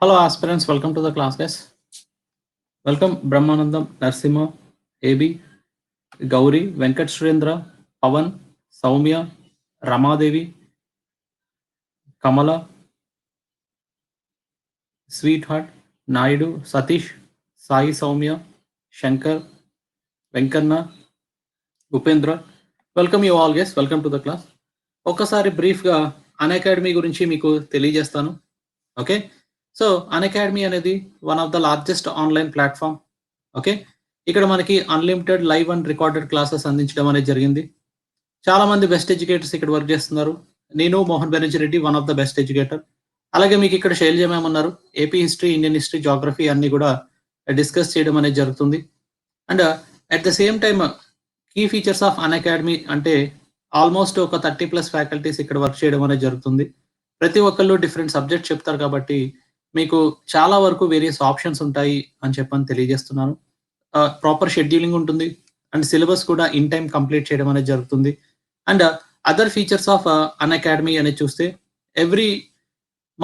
Hello aspirants, welcome to the class guys. Welcome Brahmanandam, Narsimha, AB, Gauri, Venkat Surendra, Pavan, Saumya, Ramadevi, Kamala, Sweetheart, Naidu, Satish, Sai Saumya, Shankar, Venkanna, Upendra. Welcome you all guys, welcome to the class. ఒక్కసారి బ్రీఫ్గా అన్అకాడమీ గురించి మీకు తెలియజేస్తాను. Okay, so Unacademy అనేది one of the largest online platform. Okay, ఇక్కడ మనకి unlimited live and recorded classes అందించడం అనేది జరిగింది. చాలా మంది బెస్ట్ ఎడ్యుకేటర్స్ ఇక్కడ వర్క్ చేస్తున్నారు. నేను Mohan Banerjee Reddy, one of the best educator. అలాగే మీకు ఇక్కడ శైలజ మ్యామ్ ఉన్నారు. AP history, Indian history, geography అన్ని కూడా డిస్కస్ చేయడం అనేది జరుగుతుంది. And at the same time key features of Unacademy అంటే ఆల్మోస్ట్ ఒక 30+ ఫ్యాకల్టీస్ ఇక్కడ వర్క్ చేయడం అనేది జరుగుతుంది. ప్రతి ఒక్కళ్ళు డిఫరెంట్ సబ్జెక్ట్ చెప్తారు కాబట్టి మీకు చాలా వరకు వేరియస్ ఆప్షన్స్ ఉంటాయి అని చెప్పని తెలియజేస్తున్నాను. ప్రాపర్ షెడ్యూలింగ్ ఉంటుంది అండ్ సిలబస్ కూడా ఇన్ టైం కంప్లీట్ చేయడం అనేది జరుగుతుంది. And other features of Unacademy అనేది చూస్తే ఎవ్రీ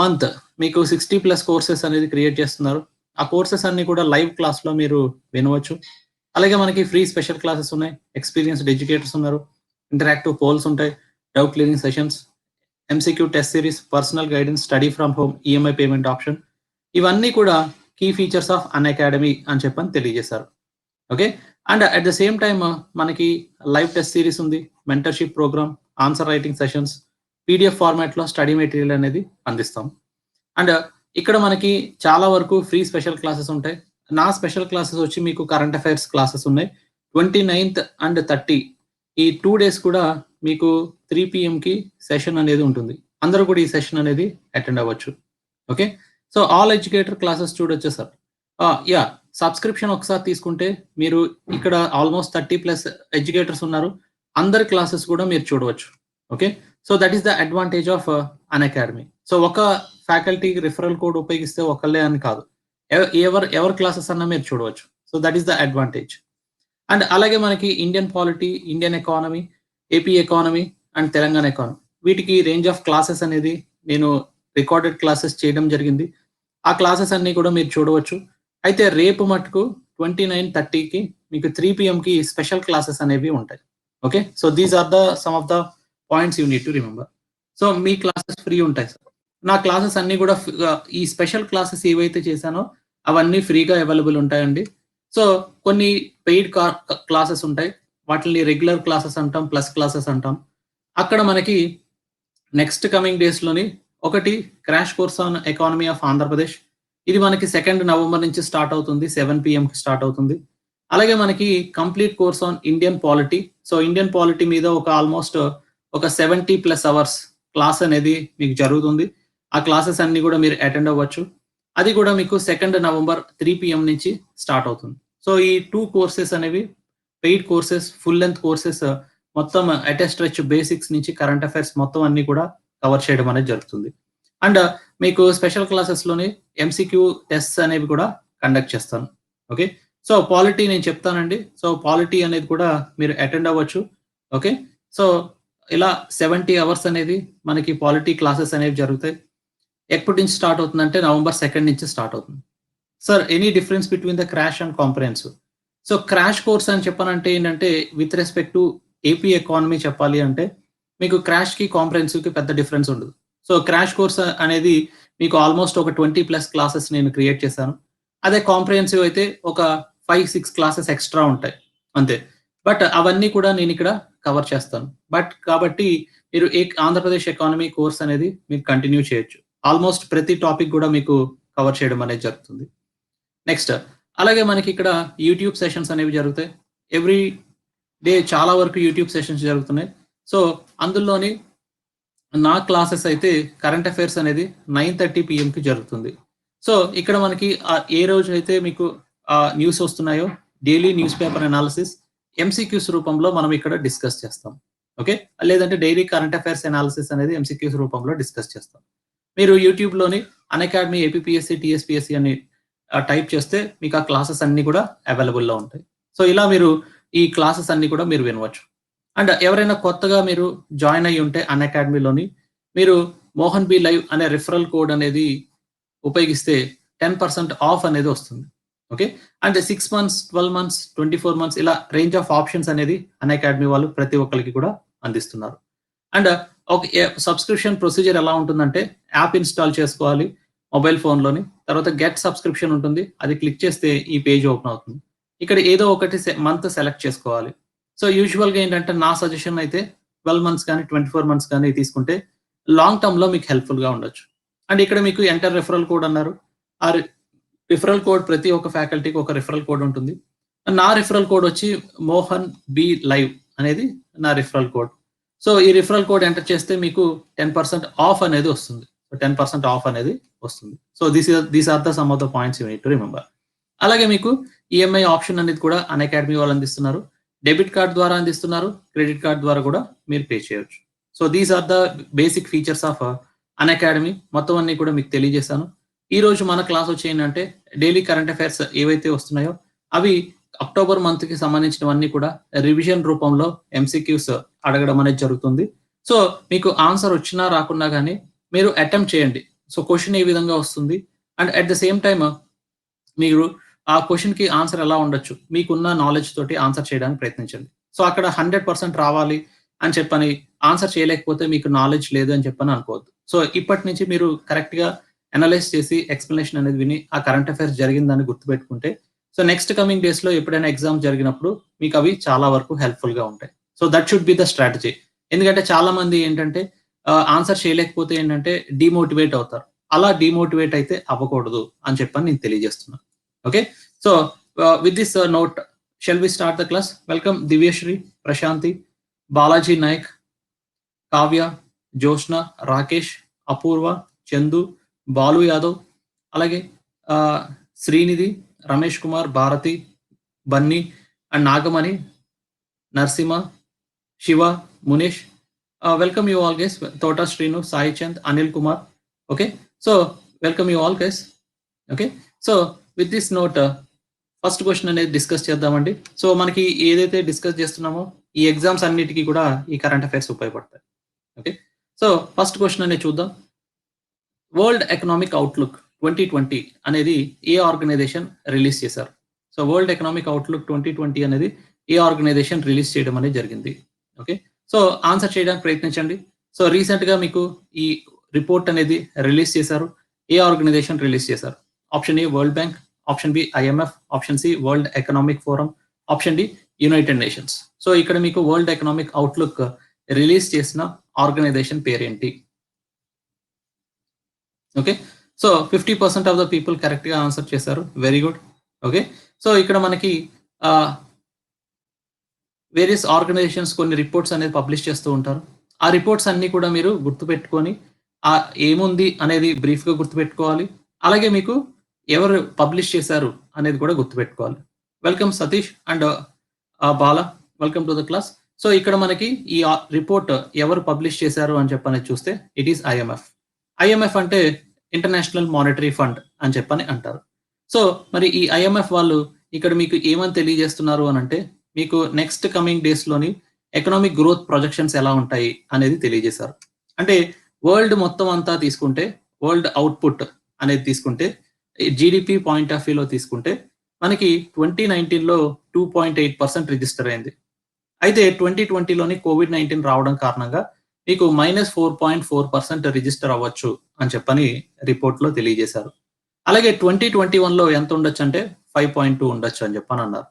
మంత్ మీకు 60+ కోర్సెస్ అనేది క్రియేట్ చేస్తున్నారు. ఆ కోర్సెస్ అన్ని కూడా లైవ్ క్లాస్లో మీరు వినవచ్చు. అలాగే మనకి ఫ్రీ స్పెషల్ క్లాసెస్ ఉన్నాయి, ఎక్స్పీరియన్స్డ్ ఎడ్యుకేటర్స్ ఉన్నారు, ఇంటరాక్టివ్ పోల్స్ ఉంటాయి, doubt clearing sessions, MCQ test series, personal guidance, study from home, EMI payment option, ఇవన్నీ కూడా కీ ఫీచర్స్ ఆఫ్ అన్అకాడమీ అని చెప్పని తెలియజేశారు. Okay, and at the same time మనకి live test series ఉంది, mentorship programme, answer writing sessions, PDF ఫార్మాట్లో study material అనేది అందిస్తాం. అండ్ ఇక్కడ మనకి చాలా వరకు ఫ్రీ స్పెషల్ క్లాసెస్ ఉంటాయి. నా స్పెషల్ క్లాసెస్ వచ్చి మీకు కరెంట్ అఫైర్స్ క్లాసెస్ ఉన్నాయి. 29th అండ్ 30 ఈ 2 days కూడా మీకు 3 PM సెషన్ అనేది ఉంటుంది. అందరూ కూడా ఈ సెషన్ అనేది అటెండ్ అవ్వచ్చు. Okay, so all educator classes చూడొచ్చు సార్. యా, సబ్స్క్రిప్షన్ ఒకసారి తీసుకుంటే మీరు ఇక్కడ ఆల్మోస్ట్ 30+ ఎడ్యుకేటర్స్ ఉన్నారు. అందరి క్లాసెస్ కూడా మీరు చూడవచ్చు. Okay, so that is the advantage of Unacademy. So ఒక ఫ్యాకల్టీకి రిఫరల్ కోడ్ ఉపయోగిస్తే ఒకళ్ళే అని కాదు, ఎవరి క్లాసెస్ అన్నా మీరు చూడవచ్చు. So that is the advantage. And అలాగే మనకి Indian polity, Indian economy, AP economy and Telangana economy, వీటికి రేంజ్ ఆఫ్ క్లాసెస్ అనేది నేను రికార్డెడ్ క్లాసెస్ చేయడం జరిగింది. ఆ క్లాసెస్ అన్ని కూడా మీరు చూడవచ్చు. అయితే రేపు మటుకు 29, 30 మీకు 3 PM స్పెషల్ క్లాసెస్ అనేవి ఉంటాయి. Okay, so these are the some of the points you need to remember. So మీ క్లాసెస్ ఫ్రీ ఉంటాయి సార్. నా క్లాసెస్ అన్ని కూడా ఈ స్పెషల్ క్లాసెస్ ఏవైతే చేశానో అవన్నీ ఫ్రీగా అవైలబుల్ ఉంటాయండి. సో కొన్ని పెయిడ్ క్లాసెస్ ఉంటాయి, వాటిని రెగ్యులర్ క్లాసెస్ అంటాం, ప్లస్ క్లాసెస్ అంటాం. అక్కడ మనకి నెక్స్ట్ కమింగ్ డేస్లోని ఒకటి crash course on economy of Andhra Pradesh, ఇది మనకి 2nd November నుంచి స్టార్ట్ అవుతుంది, 7 PM స్టార్ట్ అవుతుంది. అలాగే మనకి complete course on Indian polity. So Indian polity మీద ఒక ఆల్మోస్ట్ ఒక 70+ hours క్లాస్ అనేది మీకు జరుగుతుంది. ఆ క్లాసెస్ అన్ని కూడా మీరు అటెండ్ అవ్వచ్చు. అది కూడా మీకు 2nd November 3 PM నుంచి స్టార్ట్ అవుతుంది. సో ఈ 2 కోర్సెస్ అనేవి paid courses, full length courses, మొత్తం అటెస్ట్రెచ్ బేసిక్స్ నుంచి కరెంట్ అఫైర్స్ మొత్తం అన్ని కూడా కవర్ చేయడం అనేది జరుగుతుంది. అండ్ మీకు స్పెషల్ క్లాసెస్లోని ఎంసీక్యూ టెస్ట్స్ అనేవి కూడా కండక్ట్ చేస్తాను. ఓకే, సో పాలిటీ నేను చెప్తానండి. సో పాలిటీ అనేది కూడా మీరు అటెండ్ అవ్వచ్చు. ఓకే, సో ఇలా 70 hours అనేది మనకి పాలిటీ క్లాసెస్ అనేవి జరుగుతాయి. ఎప్పటి నుంచి స్టార్ట్ అవుతుందంటే November 2nd నుంచి స్టార్ట్ అవుతుంది. Sir any difference between the crash and comprehensive? So crash course అని చెప్పానంటే ఏంటంటే with respect to AP economy చెప్పాలి అంటే మీకు క్రాష్కి కాంప్రహెన్సివ్కి పెద్ద డిఫరెన్స్ ఉండదు. సో క్రాష్ కోర్స్ అనేది మీకు ఆల్మోస్ట్ ఒక 20+ క్లాసెస్ నేను క్రియేట్ చేశాను. అదే కాంప్రహెన్సివ్ అయితే ఒక 5-6 క్లాసెస్ ఎక్స్ట్రా ఉంటాయి అంతే. బట్ అవన్నీ కూడా నేను ఇక్కడ కవర్ చేస్తాను. బట్ కాబట్టి మీరు ఆంధ్రప్రదేశ్ ఎకానమీ కోర్స్ అనేది మీరు కంటిన్యూ చేయొచ్చు. ఆల్మోస్ట్ ప్రతి టాపిక్ కూడా మీకు కవర్ చేయడం అనేది జరుగుతుంది. నెక్స్ట్ అలాగే మనకి ఇక్కడ యూట్యూబ్ సెషన్స్ అనేవి జరుగుతాయి. ఎవ్రీ డే చాలా వరకు యూట్యూబ్ సెషన్స్ జరుగుతున్నాయి. సో అందులోని నా క్లాసెస్ అయితే కరెంట్ అఫైర్స్ అనేది 9:30 PM జరుగుతుంది. సో ఇక్కడ మనకి ఏ రోజు అయితే మీకు న్యూస్ వస్తున్నాయో daily news paper analysis MCQs రూపంలో మనం ఇక్కడ డిస్కస్ చేస్తాం. ఓకే, లేదంటే డైలీ కరెంట్ అఫైర్స్ అనాలిసిస్ అనేది ఎంసీక్యూస్ రూపంలో డిస్కస్ చేస్తాం. మీరు యూట్యూబ్లోని అన్అకాడమీ ఏపీపీఎస్సీ టీఎస్పీఎస్సీ అని టైప్ చేస్తే మీకు ఆ క్లాసెస్ అన్ని కూడా అవైలబుల్లో ఉంటాయి. సో ఇలా మీరు ఈ క్లాసెస్ అన్ని కూడా మీరు వినవచ్చు. అండ్ ఎవరైనా కొత్తగా మీరు జాయిన్ అయ్యి ఉంటే అన్అకాడమీలోని మీరు మోహన్ బి లైవ్ అనే రిఫరల్ కోడ్ అనేది ఉపయోగిస్తే 10% ఆఫ్ అనేది వస్తుంది. ఓకే. అంటే 6 మంత్స్, 12 మంత్స్, 24 మంత్స్ ఇలా రేంజ్ ఆఫ్ ఆప్షన్స్ అనేది అన్అకాడమీ వాళ్ళు ప్రతి ఒక్కరికి కూడా అందిస్తున్నారు. అండ్ ఒక సబ్స్క్రిప్షన్ ప్రొసీజర్ ఎలా ఉంటుందంటే యాప్ ఇన్‌స్టాల్ చేసుకోవాలి మొబైల్ ఫోన్‌లోని. తర్వాత గెట్ సబ్స్క్రిప్షన్ ఉంటుంది. అది క్లిక్ చేస్తే ఈ పేజ్ ఓపెన్ అవుతుంది. ఇక్కడ ఏదో ఒకటి మంత్ సెలెక్ట్ చేసుకోవాలి. సో, యూజువల్‌గా ఏంటంటే నా సజెషన్ అయితే 12 మంత్స్ కానీ, 24 మంత్స్ కానీ తీసుకుంటే లాంగ్ టర్మ్‌లో మీకు హెల్ప్‌ఫుల్‌గా ఉండొచ్చు. అండ్ ఇక్కడ మీకు ఎంటర్ రిఫరల్ కోడ్ అన్నారు. ఆ రిఫరల్ కోడ్ ప్రతి ఒక్క ఫ్యాకల్టీకి ఒక రిఫరల్ కోడ్ ఉంటుంది. నా రిఫరల్ కోడ్ వచ్చి మోహన్ బి లైవ్ అనేది నా రిఫరల్ కోడ్. సో, ఈ రిఫరల్ కోడ్ ఎంటర్ చేస్తే మీకు 10% ఆఫ్ అనేది వస్తుంది. సో, 10% ఆఫ్ అనేది వస్తుంది. So, these are the some of the points you need to remember. అలాగే మీకు ఈఎంఐ ఆప్షన్ అనేది కూడా అన్అకాడమీ వాళ్ళు అందిస్తున్నారు. డెబిట్ కార్డ్ ద్వారా అందిస్తున్నారు. క్రెడిట్ కార్డ్ ద్వారా కూడా మీరు పే చేయొచ్చు. So, these are the basic features of Unacademy. మొత్తం అన్నీ కూడా మీకు తెలియజేశాను. ఈరోజు మన క్లాస్ వచ్చి ఏంటంటే డైలీ కరెంట్ అఫైర్స్ ఏవైతే వస్తున్నాయో అవి అక్టోబర్ మంత్‌కి సంబంధించినవన్నీ కూడా రివిజన్ రూపంలో ఎంసీక్యూస్ అడగడం అనేది జరుగుతుంది. సో, మీకు ఆన్సర్ వచ్చినా రాకున్నా గానీ మీరు అటెంప్ట్ చేయండి. సో, క్వెషన్ ఏ విధంగా వస్తుంది and at the same time మీరు ఆ క్వెషన్‌కి ఆన్సర్ ఎలా ఉండొచ్చు, మీకున్న నాలెడ్జ్ తోటి ఆన్సర్ చేయడానికి ప్రయత్నించండి. సో, అక్కడ 100% రావాలి అని చెప్పని ఆన్సర్ చేయలేకపోతే మీకు నాలెడ్జ్ లేదు అని చెప్పని అనుకోవద్దు. సో, ఇప్పటి నుంచి మీరు కరెక్ట్‌గా అనలైజ్ చేసి ఎక్స్‌ప్లనేషన్ అనేది విని ఆ కరెంట్ అఫైర్స్ జరిగిందని గుర్తుపెట్టుకుంటే సో, నెక్స్ట్ కమింగ్ డేస్‌లో ఎప్పుడైనా ఎగ్జామ్ జరిగినప్పుడు మీకవి చాలా వరకు హెల్ప్‌ఫుల్‌గా ఉంటాయి. So, that should be the strategy. ఎందుకంటే చాలా మంది ఏంటంటే ఆన్సర్ చేయలేకపోతే ఏంటంటే డీమోటివేట్ అవుతారు. అలా డీమోటివేట్ అయితే అవ్వకూడదు అని చెప్పని నేను తెలియజేస్తున్నాను. Okay. So, with this note shall we start the class? Welcome Divyasri, Prashanthi, Balaji Nayak, Kavya, Joshna, Rakesh, Apoorva, Chandu, Balu Yadav, అలాగే Srinidhi, Ramesh Kumar, Bharathi, Bunny and Nagamani, Narasimha, Shiva, Munish. Welcome you all guys. Thota Srinu, Sai Chand, Anil Kumar. Okay. So, welcome you all guys. Okay. So, with this note first question అనేది డిస్కస్ చేద్దామండి. సో, మనకి ఏదైతే డిస్కస్ చేస్తున్నామో ఈ exams అన్నిటికి కూడా ఈ కరెంట్ అఫైర్స్ ఉపయోగపడతాయి. ఓకే. సో, ఫస్ట్ క్వెషన్ అనేది చూద్దాం. వరల్డ్ ఎకనామిక్ అవుట్‌లుక్ 2020 అనేది ఏ ఆర్గనైజేషన్ రిలీజ్ చేశారు? సో, వరల్డ్ ఎకనామిక్ అవుట్‌లుక్ 2020 అనేది ఏ ఆర్గనైజేషన్ రిలీజ్ చేయడం అనేది జరిగింది. ఓకే. సో, ఆన్సర్ చేయడానికి ప్రయత్నించండి. సో, రీసెంట్‌గా మీకు ఈ రిపోర్ట్ అనేది రిలీజ్ చేశారు. ఏ ఆర్గనైజేషన్ రిలీజ్ చేశారు? Option A World Bank, option B IMF, option C World Economic Forum, option D United Nations. So, ఇక్కడ మీకు వరల్డ్ ఎకనామిక్ అవుట్‌లుక్ రిలీజ్ చేసిన ఆర్గనైజేషన్ పేరేంటి? Okay. So, 50% of the people కరెక్ట్‌గా answer చేశారు. Very good. Okay. So, ఇక్కడ మనకి various organizations కొన్ని reports అనేది పబ్లిష్ చేస్తూ ఉంటారు. ఆ రిపోర్ట్స్ అన్నీ కూడా మీరు గుర్తుపెట్టుకొని ఏముంది అనేది బ్రీఫ్‌గా గుర్తుపెట్టుకోవాలి. అలాగే మీకు ఎవరు పబ్లిష్ చేశారు అనేది కూడా గుర్తుపెట్టుకోవాలి. Welcome Satish and Bala. Welcome to the class. So, ఇక్కడ మనకి ఈ రిపోర్ట్ ఎవరు పబ్లిష్ చేశారు అని చెప్పని చూస్తే ఇట్ ఈస్ ఐఎంఎఫ్. ఐఎంఎఫ్ అంటే ఇంటర్నేషనల్ మానిటరీ ఫండ్ అని చెప్పని అంటారు. సో, మరి ఈ ఐఎంఎఫ్ వాళ్ళు ఇక్కడ మీకు ఏమని తెలియజేస్తున్నారు అనంటే మీకు నెక్స్ట్ కమింగ్ డేస్‌లోని ఎకనామిక్ గ్రోత్ ప్రొజెక్షన్స్ ఎలా ఉంటాయి అనేది తెలియజేశారు. అంటే వరల్డ్ మొత్తం అంతా తీసుకుంటే వరల్డ్ అవుట్‌పుట్ అనేది తీసుకుంటే జీడీపీ పాయింట్ ఆఫ్ వ్యూలో తీసుకుంటే మనకి 2019లో 2.8% రిజిస్టర్ అయింది. అయితే 2020లోని కోవిడ్-19 రావడం కారణంగా మీకు -4.4% రిజిస్టర్ అవ్వచ్చు అని చెప్పని రిపోర్ట్‌లో తెలియజేశారు. అలాగే 2021లో ఎంత ఉండొచ్చంటే 5.2 ఉండొచ్చు అని చెప్పనన్నారు.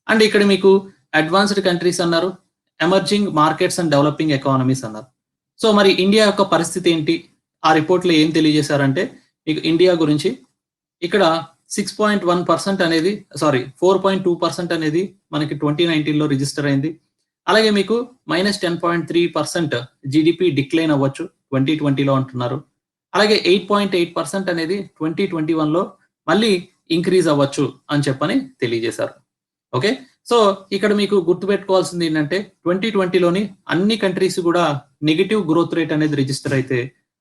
అండ్ ఇక్కడ మీకు అడ్వాన్స్డ్ కంట్రీస్ అన్నారు. Emerging markets and developing economies అన్నారు. సో, మరి ఇండియా యొక్క పరిస్థితి ఏంటి? ఆ రిపోర్ట్‌లో ఏం తెలియజేశారంటే మీకు ఇండియా గురించి ఇక్కడ 6.1% అనేది 4.2% అనేది మనకి 2019లో రిజిస్టర్ అయింది. అలాగే మీకు -10.3% జీడీపీ డిక్లైన్ అవ్వచ్చు 2020లో అంటున్నారు. అలాగే 8.8% అనేది 2021లో మళ్ళీ ఇంక్రీజ్ అవ్వచ్చు అని చెప్పని తెలియజేశారు. ఓకే. సో, ఇక్కడ మీకు గుర్తుపెట్టుకోవాల్సింది ఏంటంటే 2020లోని అన్ని కంట్రీస్ కూడా నెగెటివ్ గ్రోత్ రేట్ అనేది రిజిస్టర్ అయితే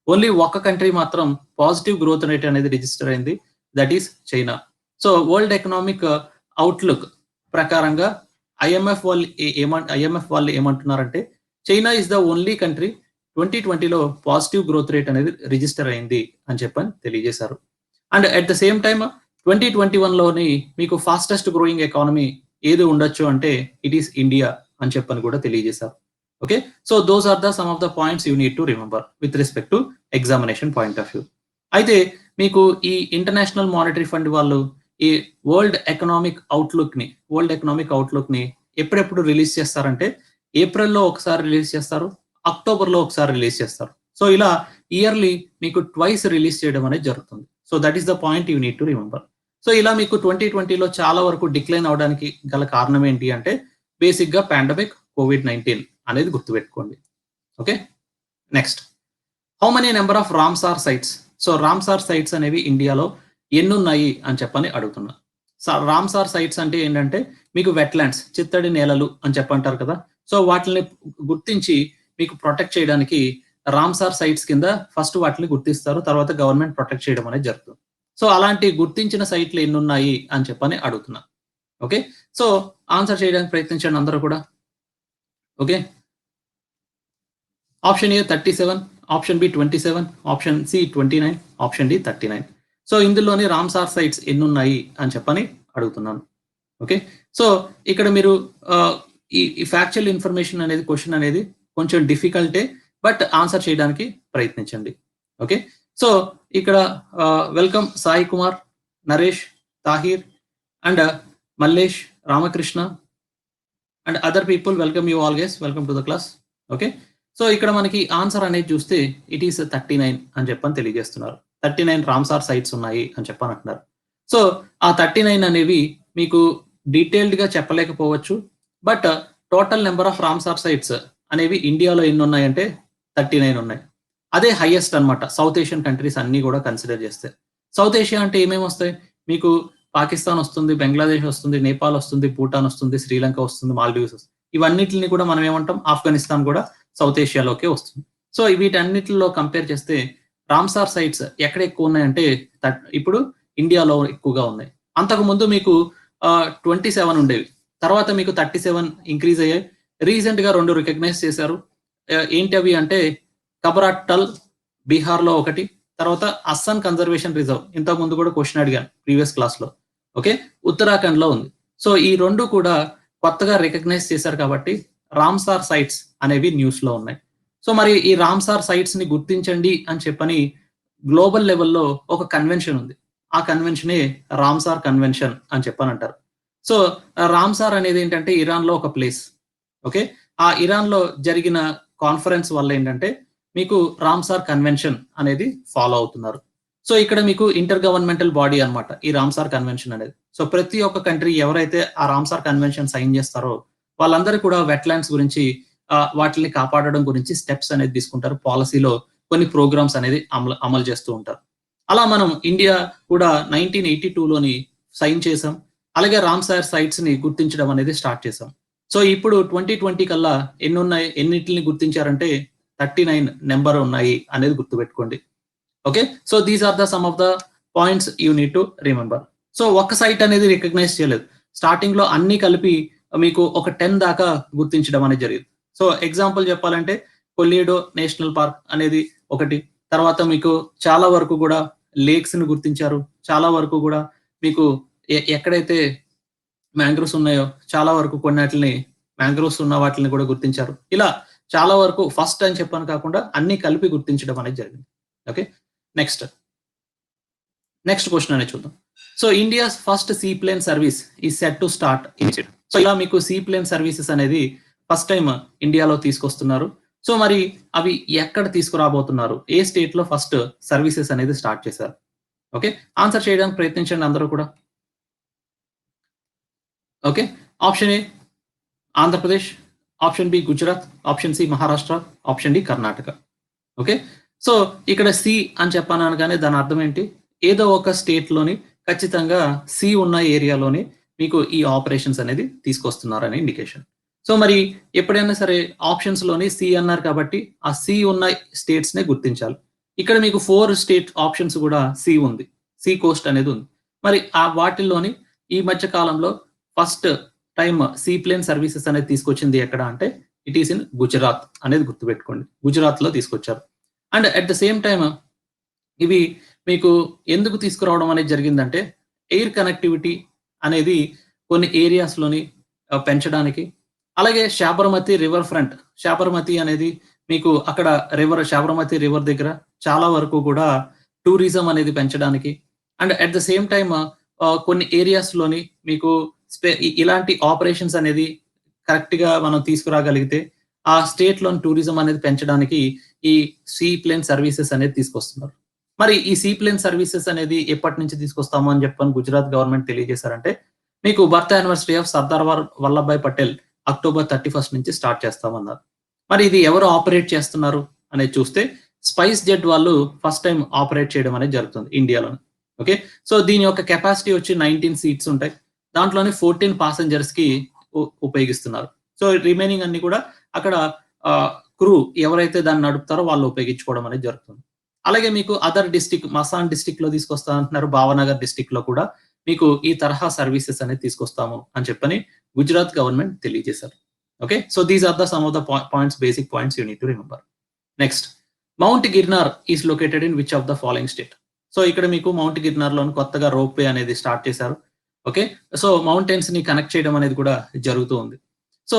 ఓన్లీ ఒక్క కంట్రీ మాత్రం పాజిటివ్ గ్రోత్ రేట్ అనేది రిజిస్టర్ అయింది. That is China. So, world economic outlook ప్రకారంగా ఐఎంఎఫ్ వాళ్ళు ఏమంటున్నారంటే China is the only country 2020లో పాజిటివ్ గ్రోత్ రేట్ అనేది రిజిస్టర్ అయింది అని చెప్పని తెలియజేశారు. And at the same time 2021లోని మీకు ఫాస్టెస్ట్ గ్రోయింగ్ ఎకానమీ ఏది ఉండొచ్చు అంటే ఇట్ ఈస్ ఇండియా అని చెప్పని కూడా తెలియజేశారు. Okay, so those are the some of the points you need to remember with respect to examination point of view. అయితే మీకు ఈ ఇంటర్నేషనల్ మానిటరీ ఫండ్ వాళ్ళు ఈ వరల్డ్ ఎకనామిక్ అవుట్లుక్ ని ఎప్పుడెప్పుడు రిలీజ్ చేస్తారంటే ఏప్రిల్లో ఒకసారి రిలీజ్ చేస్తారు, అక్టోబర్లో ఒకసారి రిలీజ్ చేస్తారు. సో ఇలా ఇయర్లీ మీకు ట్వైస్ రిలీజ్ చేయడం అనేది జరుగుతుంది. So that is the point you need to remember. So ఇలా మీకు 2020లో చాలా వరకు డిక్లైన్ అవడానికి గల కారణం ఏంటి అంటే బేసిక్ గా పాండమిక్ COVID-19 అనేది గుర్తుపెట్టుకోండి. Okay, next how many number of Ramsar sites. So Ramsar sites అనేవి ఇండియాలో ఎన్నున్నాయి అని చెప్పని అడుగుతున్నా. రామ్సార్ సైట్స్ అంటే ఏంటంటే మీకు వెట్లాండ్స్, చిత్తడి నేలలు అని చెప్పంటారు కదా. సో వాటిని గుర్తించి మీకు ప్రొటెక్ట్ చేయడానికి రామ్సార్ సైట్స్ కింద ఫస్ట్ వాటిని గుర్తిస్తారు, తర్వాత గవర్నమెంట్ ప్రొటెక్ట్ చేయడం అనేది జరుగుతుంది. సో అలాంటి గుర్తించిన సైట్లు ఎన్ని ఉన్నాయి అని చెప్పని అడుగుతున్నా. ఓకే, సో ఆన్సర్ చేయడానికి ప్రయత్నించండి అందరూ కూడా. Okay, option A 37, option B 27, option C 29, option D 39. So ఇందులోని రామ్సార్ సైట్స్ ఎన్ని ఉన్నాయి అని చెప్పని అడుగుతున్నాను. ఓకే, సో ఇక్కడ మీరు ఈ ఫ్యాక్చువల్ ఇన్ఫర్మేషన్ అనేది క్వశ్చన్ అనేది కొంచెం డిఫికల్టే, బట్ ఆన్సర్ చేయడానికి ప్రయత్నించండి. ఓకే, సో ఇక్కడ welcome Sai Kumar, Naresh, Tahir and Mallesh, Ramakrishna and other people, welcome you all guys, welcome to the class. Okay, so ఇక్కడ మనకి ఆన్సర్ అనేది చూస్తే ఇట్ ఈస్ 39 అని చెప్పని తెలియజేస్తున్నారు. 39 రామ్సార్ సైట్స్ ఉన్నాయి అని చెప్పని అంటున్నారు. సో ఆ 39 అనేవి మీకు డీటెయిల్డ్ గా చెప్పలేకపోవచ్చు, but total number of Ramsar sites అనేవి ఇండియాలో ఎన్ని ఉన్నాయంటే 39 ఉన్నాయి. అదే హైయెస్ట్ అన్నమాట సౌత్ ఏషియన్ కంట్రీస్ అన్ని కూడా కన్సిడర్ చేస్తే. సౌత్ ఏషియా అంటే ఏమేమి వస్తాయి మీకు? పాకిస్తాన్ వస్తుంది, బంగ్లాదేశ్ వస్తుంది, నేపాల్ వస్తుంది, భూటాన్ వస్తుంది, శ్రీలంక వస్తుంది, మాల్దీవ్స్ వస్తుంది. ఇవన్నిటిని కూడా మనం ఏమంటాం, ఆఫ్ఘనిస్తాన్ కూడా సౌత్ ఏషియాలోకే వస్తుంది. సో వీటన్నిటిలో కంపేర్ చేస్తే రామ్సార్ సైట్స్ ఎక్కడ ఎక్కువ ఉన్నాయంటే ఇప్పుడు ఇండియాలో ఎక్కువగా ఉన్నాయి. అంతకు ముందు మీకు 27 ఉండేవి, తర్వాత మీకు 37 ఇంక్రీజ్ అయ్యాయి. రీసెంట్ గా 2 రికగ్నైజ్ చేశారు. ఏంటి అవి అంటే కబరాట్టల్ బీహార్ లో ఒకటి, తర్వాత అస్సాన్ కన్జర్వేషన్ రిజర్వ్, ఇంతకు ముందు కూడా క్వశ్చన్ అడిగాను ప్రీవియస్ క్లాస్ లో. ఓకే, ఉత్తరాఖండ్ లో ఉంది. సో ఈ 2 కూడా కొత్తగా రికగ్నైజ్ చేశారు కాబట్టి రామ్సార్ సైట్స్ అనేవి న్యూస్ లో ఉన్నాయి. సో మరి ఈ రామ్సార్ సైట్స్ ని గుర్తించండి అని చెప్పని గ్లోబల్ లెవెల్లో ఒక కన్వెన్షన్ ఉంది. ఆ కన్వెన్షనే రామ్సార్ కన్వెన్షన్ అని చెప్పని అంటారు. సో రామ్సార్ అనేది ఏంటంటే ఇరాన్ లో ఒక ప్లేస్. ఓకే, ఆ ఇరాన్ లో జరిగిన కాన్ఫరెన్స్ వల్ల ఏంటంటే మీకు రామ్సార్ కన్వెన్షన్ అనేది ఫాలో అవుతున్నారు. సో ఇక్కడ మీకు ఇంటర్ గవర్నమెంటల్ బాడీ అన్నమాట ఈ రామ్సార్ కన్వెన్షన్ అనేది. సో ప్రతి ఒక్క కంట్రీ ఎవరైతే ఆ రామ్సార్ కన్వెన్షన్ సైన్ చేస్తారో వాళ్ళందరూ కూడా వెట్లాండ్స్ గురించి, వాటిని కాపాడడం గురించి స్టెప్స్ అనేది తీసుకుంటారు. పాలసీలో కొన్ని ప్రోగ్రామ్స్ అనేది అమలు చేస్తూ ఉంటారు. అలా మనం ఇండియా కూడా 1982లోని సైన్ చేసాం. అలాగే రామ్సార్ సైట్స్ ని గుర్తించడం అనేది స్టార్ట్ చేసాం. సో ఇప్పుడు 2020 కల్లా ఎన్ని ఉన్నాయి, ఎన్నిటిని గుర్తించారంటే 39 నెంబర్ ఉన్నాయి అనేది గుర్తుపెట్టుకోండి. Okay, so these are the some of the points you need to remember. So ఒక్క సైట్ అనేది రికగ్నైజ్ చేయలేదు, స్టార్టింగ్ లో అన్ని కలిపి మీకు ఒక 10 దాకా గుర్తించడం అనేది జరిగింది. సో ఎగ్జాంపుల్ చెప్పాలంటే కొల్లేడో నేషనల్ పార్క్ అనేది ఒకటి, తర్వాత మీకు చాలా వరకు కూడా లేక్స్ ని గుర్తించారు, చాలా వరకు కూడా మీకు ఎక్కడైతే మ్యాంగ్రోవ్స్ ఉన్నాయో చాలా వరకు కొన్నిటిని మ్యాంగ్రోవ్స్ ఉన్న వాటిని కూడా గుర్తించారు. ఇలా చాలా వరకు ఫస్ట్ అని చెప్పాను కాకుండా అన్ని కలిపి గుర్తించడం అనేది జరిగింది. ఓకే, నెక్స్ట్ క్వశ్చన్ అనేది చూద్దాం. So India's first sea plane service is set to start in. So ఇలా మీకు సీ ప్లేన్ సర్వీసెస్ అనేది ఫస్ట్ టైం ఇండియాలో తీసుకొస్తున్నారు. సో మరి అవి ఎక్కడ తీసుకురాబోతున్నారు, ఏ స్టేట్ లో ఫస్ట్ సర్వీసెస్ అనేది స్టార్ట్ చేశారు? ఓకే, ఆన్సర్ చేయడానికి ప్రయత్నించండి అందరూ కూడా. Okay, option A Andhra Pradesh, option B Gujarat, option C Maharashtra, option D Karnataka. Okay, so ఇక్కడ సి అని చెప్పాను అనగానే దాని అర్థం ఏంటి? ఏదో ఒక స్టేట్ లోని ఖచ్చితంగా సి ఉన్న ఏరియాలోని మీకు ఈ ఆపరేషన్స్ అనేది తీసుకొస్తున్నారనే ఇండికేషన్. సో మరి ఎప్పుడైనా సరే ఆప్షన్స్ లోని సి అన్నారు కాబట్టి ఆ సి ఉన్న స్టేట్స్ నే గుర్తించాలి. ఇక్కడ మీకు 4 స్టేట్ ఆప్షన్స్ కూడా సి ఉంది, సి కోస్ట్ అనేది ఉంది. మరి ఆ వాటిల్లోని ఈ మధ్య కాలంలో first time sea plane services అనేది తీసుకొచ్చింది ఎక్కడ అంటే ఇట్ ఈస్ ఇన్ గుజరాత్ అనేది గుర్తుపెట్టుకోండి. గుజరాత్ లో తీసుకొచ్చారు. And at the same time ఇవి మీకు ఎందుకు తీసుకురావడం అనేది జరిగిందంటే, ఎయిర్ కనెక్టివిటీ అనేది కొన్ని ఏరియాస్‌లోని పెంచడానికి. అలాగే శాబర్మతి రివర్ ఫ్రంట్. శాబర్మతి అనేది మీకు అక్కడ శాబర్మతి రివర్ దగ్గర చాలా వరకు కూడా టూరిజం అనేది పెంచడానికి. And at the same time కొన్ని ఏరియాస్‌లోని మీకు ఇలాంటి ఆపరేషన్స్ అనేది కరెక్ట్‌గా మనం తీసుకురాగలిగితే, ఆ స్టేట్‌లోని టూరిజం అనేది పెంచడానికి ఈ సీ ప్లేన్ సర్వీసెస్ అనేది తీసుకొస్తున్నారు. మరి ఈ సీ ప్లేన్ సర్వీసెస్ అనేది ఎప్పటి నుంచి తీసుకొస్తాము అని చెప్పని గుజరాత్ గవర్నమెంట్ తెలియజేశారంటే, మీకు birth anniversary of Sardar Vallabhbhai Patel October 31 నుంచి స్టార్ట్ చేస్తామన్నారు. మరి ఇది ఎవరు ఆపరేట్ చేస్తున్నారు అనేది చూస్తే, స్పైస్ జెట్ వాళ్ళు ఫస్ట్ టైమ్ ఆపరేట్ చేయడం అనేది జరుగుతుంది ఇండియాలోనే. ఓకే. సో దీని యొక్క కెపాసిటీ వచ్చి 19 సీట్స్ ఉంటాయి. దాంట్లోనే 14 పాసెంజర్స్‌కి ఉపయోగిస్తున్నారు. సో రిమైనింగ్ అన్ని కూడా అక్కడ క్రూ ఎవరైతే దాన్ని నడుపుతారో వాళ్ళు ఉపయోగించుకోవడం అనేది జరుగుతుంది. అలాగే మీకు అదర్ డిస్ట్రిక్ట్ మసాన్ డిస్ట్రిక్ట్‌లో తీసుకొస్తా అంటున్నారు. భావనగర్ డిస్ట్రిక్ట్‌లో కూడా మీకు ఈ తరహా సర్వీసెస్ అనేది తీసుకొస్తాము అని చెప్పని గుజరాత్ గవర్నమెంట్ తెలియజేశారు. Okay. So these are the some of the points, basic points you need to remember. Next, Mount Girnar is located in which of the following state? So ఇక్కడ మీకు మౌంట్ గిర్నార్‌లోని కొత్తగా రోప్ వే అనేది start చేశారు. Okay. So మౌంటైన్స్‌ని connect చేయడం అనేది కూడా జరుగుతూ ఉంది. సో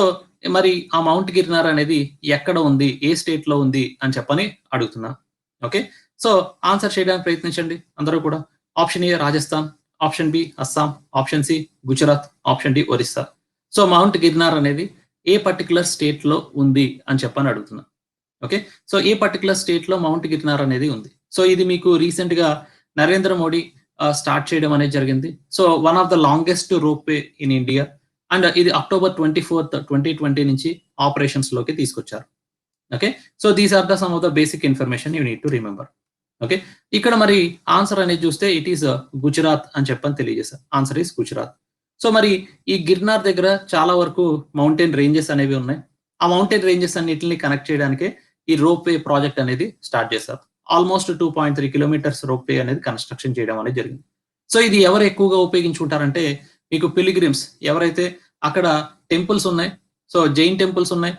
మరి ఆ మౌంట్ గిర్నార్ అనేది ఎక్కడ ఉంది? ఏ స్టేట్‌లో ఉంది అని చెప్పని అడుగుతున్నా. ఓకే. సో ఆన్సర్ చేయడానికి ప్రయత్నించండి అందరూ కూడా. Option A Rajasthan, option B Assam, option C Gujarat, option D Orissa. So Mount Girnar అనేది ఏ పర్టిక్యులర్ స్టేట్‌లో ఉంది అని చెప్పని అడుగుతున్నా. ఓకే. సో ఏ పర్టిక్యులర్ స్టేట్‌లో మౌంట్ గిర్నార్ అనేది ఉంది. సో ఇది మీకు రీసెంట్‌గా నరేంద్ర మోడీ స్టార్ట్ చేయడం అనేది జరిగింది. So one of the longest rope way in India. And ఇది అక్టోబర్ 24, 2020 నుంచి ఆపరేషన్స్‌లోకి తీసుకొచ్చారు. Okay. So these are the some of the basic information you need to remember. Okay. ఇక్కడ మరి ఆన్సర్ అనేది చూస్తే ఇట్ ఈస్ గుజరాత్ అని చెప్పని తెలియజేశారు. Answer is Gujarat. సో మరి ఈ గిర్నార్ దగ్గర చాలా వరకు మౌంటైన్ రేంజెస్ అనేవి ఉన్నాయి. ఆ మౌంటైన్ రేంజెస్ అన్నిటిని కనెక్ట్ చేయడానికే ఈ రోప్ వే ప్రాజెక్ట్ అనేది స్టార్ట్ చేశారు. ఆల్మోస్ట్ 2.3 కిలోమీటర్స్ రోప్ వే అనేది కన్‌స్ట్రక్షన్ చేయడం అనేది జరిగింది. సో ఇది ఎవరు ఎక్కువగా ఉపయోగించుకుంటారంటే, మీకు పిల్గ్రిమ్స్ ఎవరైతే అక్కడ టెంపుల్స్ ఉన్నాయి. సో జైన్ టెంపుల్స్ ఉన్నాయి.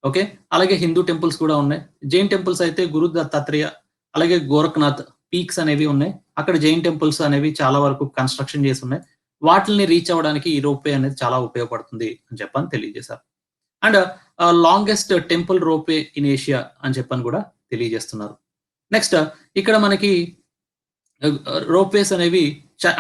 ఓకే. అలాగే హిందూ టెంపుల్స్ కూడా ఉన్నాయి. జైన్ టెంపుల్స్ అయితే గురు దత్తాత్రేయ, అలాగే గోరఖ్‌నాథ్ పీక్స్ అనేవి ఉన్నాయి. అక్కడ జైన్ టెంపుల్స్ అనేవి చాలా వరకు కన్‌స్ట్రక్షన్ చేసి ఉన్నాయి. వాటిల్ని రీచ్ అవ్వడానికి ఈ రోప్ వే అనేది చాలా ఉపయోగపడుతుంది అని చెప్పని తెలియజేశారు. And longest temple rope way in Asia అని చెప్పని కూడా తెలియజేస్తున్నారు. నెక్స్ట్, ఇక్కడ మనకి రోప్ వేస్ అనేవి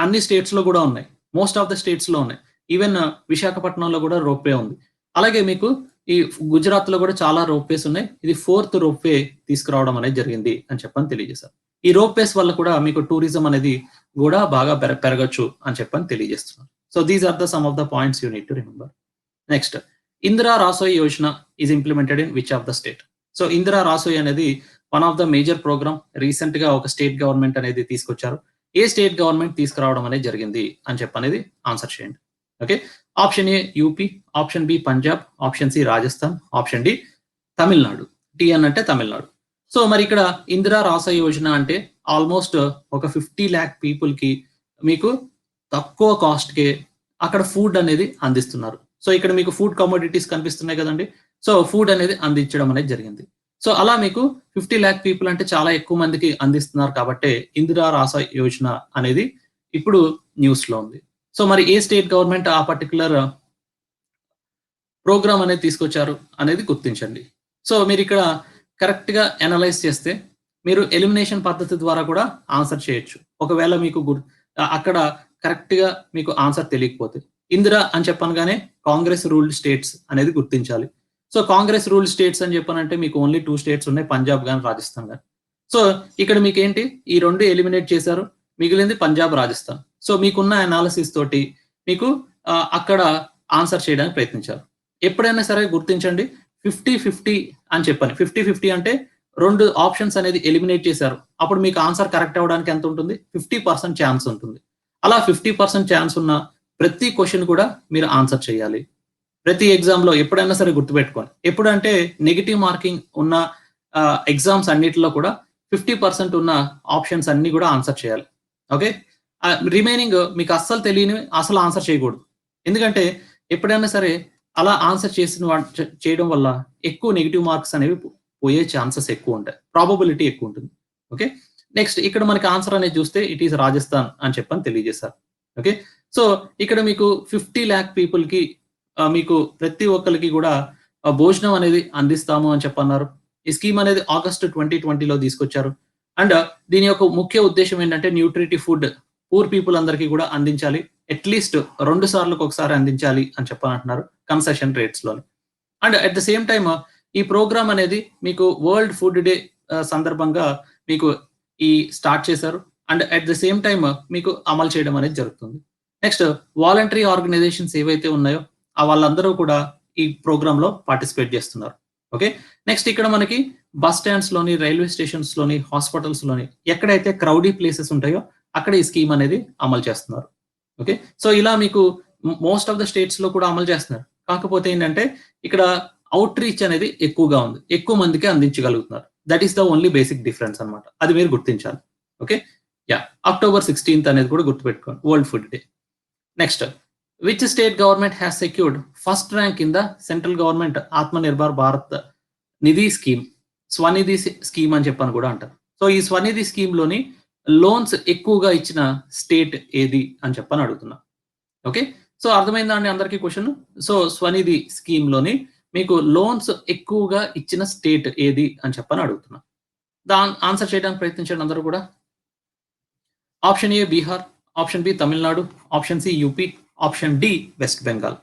అన్ని స్టేట్స్‌లో కూడా ఉన్నాయి. మోస్ట్ ఆఫ్ ద స్టేట్స్‌లో ఉన్నాయి. ఈవెన్ విశాఖపట్నంలో కూడా రోప్ వే ఉంది. అలాగే మీకు ఈ గుజరాత్‌లో కూడా చాలా రోప్ వేస్ ఉన్నాయి. ఇది 4థ్ రోప్ వే తీసుకురావడం అనేది జరిగింది అని చెప్పని తెలియజేశారు. ఈ రోప్ వేస్ వల్ల కూడా మీకు టూరిజం అనేది కూడా బాగా పెరగొచ్చు అని చెప్పని తెలియజేస్తున్నారు. So these are the some of the points you need to remember. Next, Indira Rasoi Yojana is implemented in which of the state? So Indira Rasoi అనేది one of the major program. రీసెంట్‌గా ఒక స్టేట్ గవర్నమెంట్ అనేది తీసుకొచ్చారు. ఏ స్టేట్ గవర్నమెంట్ తీసుకురావడం అనేది జరిగింది అని చెప్పనేది ఆన్సర్ చేయండి. ఓకే. ఆప్షన్ ఏ UP, option B Punjab, option C Rajasthan, option D Tamil Nadu. TN అంటే తమిళనాడు. సో మరి ఇక్కడ ఇందిరా రాసోయ్ యోజన అంటే ఆల్మోస్ట్ ఒక 50 లాక్ పీపుల్‌కి మీకు తక్కువ కాస్ట్‌కే అక్కడ ఫుడ్ అనేది అందిస్తున్నారు. సో ఇక్కడ మీకు ఫుడ్ కమోడిటీస్ కనిపిస్తున్నాయి కదండీ. సో ఫుడ్ అనేది అందించడం అనేది జరిగింది. సో అలా మీకు 50 లాక్ పీపుల్ అంటే చాలా ఎక్కువ మందికి అందిస్తున్నారు కాబట్టే ఇందిరా రాసోయ్ యోజన అనేది ఇప్పుడు న్యూస్‌లో ఉంది. సో మరి ఏ స్టేట్ గవర్నమెంట్ ఆ పర్టిక్యులర్ ప్రోగ్రామ్ అనేది తీసుకొచ్చారు అనేది గుర్తించండి. సో మీరిక్కడ కరెక్ట్‌గా అనలైజ్ చేస్తే మీరు ఎలిమినేషన్ పద్ధతి ద్వారా కూడా ఆన్సర్ చేయొచ్చు. ఒకవేళ మీకు అక్కడ కరెక్ట్‌గా మీకు ఆన్సర్ తెలియకపోతే. ఇందిరా అని చెప్పనగానే కాంగ్రెస్ రూల్డ్ స్టేట్స్ అనేది గుర్తించాలి. సో కాంగ్రెస్ రూల్డ్ స్టేట్స్ అని చెప్పనంటే మీకు ఓన్లీ 2 స్టేట్స్ ఉన్నాయి. పంజాబ్ గాని, రాజస్థాన్ గాని. సో ఇక్కడ మీకేంటి ఈ 2 ఎలిమినేట్ చేశారు. మిగిలింది పంజాబ్, రాజస్థాన్. సో మీకున్న అనాలిసిస్ తోటి మీకు అక్కడ ఆన్సర్ చేయడానికి ప్రయత్నించారు. ఎప్పుడైనా సరే గుర్తించండి 50, 50 అని చెప్పని. 50, 50 అంటే 2 ఆప్షన్స్ అనేది ఎలిమినేట్ చేశారు. అప్పుడు మీకు ఆన్సర్ కరెక్ట్ అవ్వడానికి ఎంత ఉంటుంది? 50% ఛాన్స్ ఉంటుంది. అలా 50% ఛాన్స్ ఉన్న ప్రతి క్వెషన్ కూడా మీరు ఆన్సర్ చేయాలి. ప్రతి ఎగ్జామ్‌లో ఎప్పుడైనా సరే గుర్తుపెట్టుకోండి. ఎప్పుడంటే నెగెటివ్ మార్కింగ్ ఉన్న ఎగ్జామ్స్ అన్నిటిలో కూడా 50% ఉన్న ఆప్షన్స్ అన్నీ కూడా ఆన్సర్ చేయాలి. ఓకే. రిమైనింగ్ మీకు అస్సలు తెలియనివి అసలు ఆన్సర్ చేయకూడదు. ఎందుకంటే ఎప్పుడైనా సరే అలా ఆన్సర్ చేయడం వల్ల ఎక్కువ నెగెటివ్ మార్క్స్ అనేవి పోయే ఛాన్సెస్ ఎక్కువ ఉంటాయి. ప్రాబబిలిటీ ఎక్కువ ఉంటుంది. ఓకే. నెక్స్ట్ ఇక్కడ మనకి ఆన్సర్ అనేది చూస్తే ఇట్ ఈస్ రాజస్థాన్ అని చెప్పని తెలియజేశారు. ఓకే, సో ఇక్కడ మీకు 50 lakh పీపుల్కి మీకు ప్రతి ఒక్కరికి కూడా భోజనం అనేది అందిస్తాము అని చెప్పన్నారు. ఈ స్కీమ్ అనేది ఆగస్టు 2020లో తీసుకొచ్చారు. అండ్ దీని యొక్క ముఖ్య ఉద్దేశం ఏంటంటే న్యూట్రిటివ్ ఫుడ్ పూర్ పీపుల్ అందరికీ కూడా అందించాలి, అట్లీస్ట్ 2 సార్లకు ఒకసారి అందించాలి అని చెప్పాలంటున్నారు కన్సెషన్ రేట్స్ లోని. And at the same time ఈ ప్రోగ్రామ్ అనేది మీకు వరల్డ్ ఫుడ్ డే సందర్భంగా మీకు ఈ స్టార్ట్ చేశారు. And at the same time మీకు అమలు చేయడం అనేది జరుగుతుంది. నెక్స్ట్ వాలంటరీ ఆర్గనైజేషన్స్ ఏవైతే ఉన్నాయో ఆ వాళ్ళందరూ కూడా ఈ ప్రోగ్రామ్ లో పార్టిసిపేట్ చేస్తున్నారు. ఓకే, నెక్స్ట్ ఇక్కడ మనకి బస్ స్టాండ్స్ లోని, రైల్వే స్టేషన్స్ లోని, హాస్పిటల్స్ లోని ఎక్కడైతే క్రౌడీ ప్లేసెస్ ఉంటాయో అక్కడ ఈ స్కీమ్ అనేది అమలు చేస్తున్నారు. ఓకే, సో ఇలా మీకు మోస్ట్ ఆఫ్ ద స్టేట్స్ లో కూడా అమలు చేస్తున్నారు. కాకపోతే ఏంటంటే ఇక్కడ అవుట్ రీచ్ అనేది ఎక్కువగా ఉంది, ఎక్కువ మందికి అందించగలుగుతున్నారు. That is the only basic difference అనమాట. అది మీరు గుర్తించాలి. ఓకే, యా, October 16th అనేది కూడా గుర్తుపెట్టుకోండి, world food day. Next, which state government has secured first rank in the central government Atmanirbhar Bharat Nidhi scheme, Svanidhi scheme అని చెప్పని కూడా అంటారు. సో ఈ స్వనిధి స్కీమ్ లోని లోన్స్ ఎక్కువగా ఇచ్చిన స్టేట్ ఏది అని చెప్పని అడుగుతున్నా. ఓకే, సో అర్థమైందా అండి అందరికీ క్వశ్చన్? సో స్వనిధి స్కీమ్ లోని మీకు లోన్స్ ఎక్కువగా ఇచ్చిన స్టేట్ ఏది అని చెప్పని అడుగుతున్నా. దాని ఆన్సర్ చేయడానికి ప్రయత్నించండి అందరూ కూడా. ఆప్షన్ ఏ Bihar, option B Tamil Nadu, option C UP, option D west Bengal.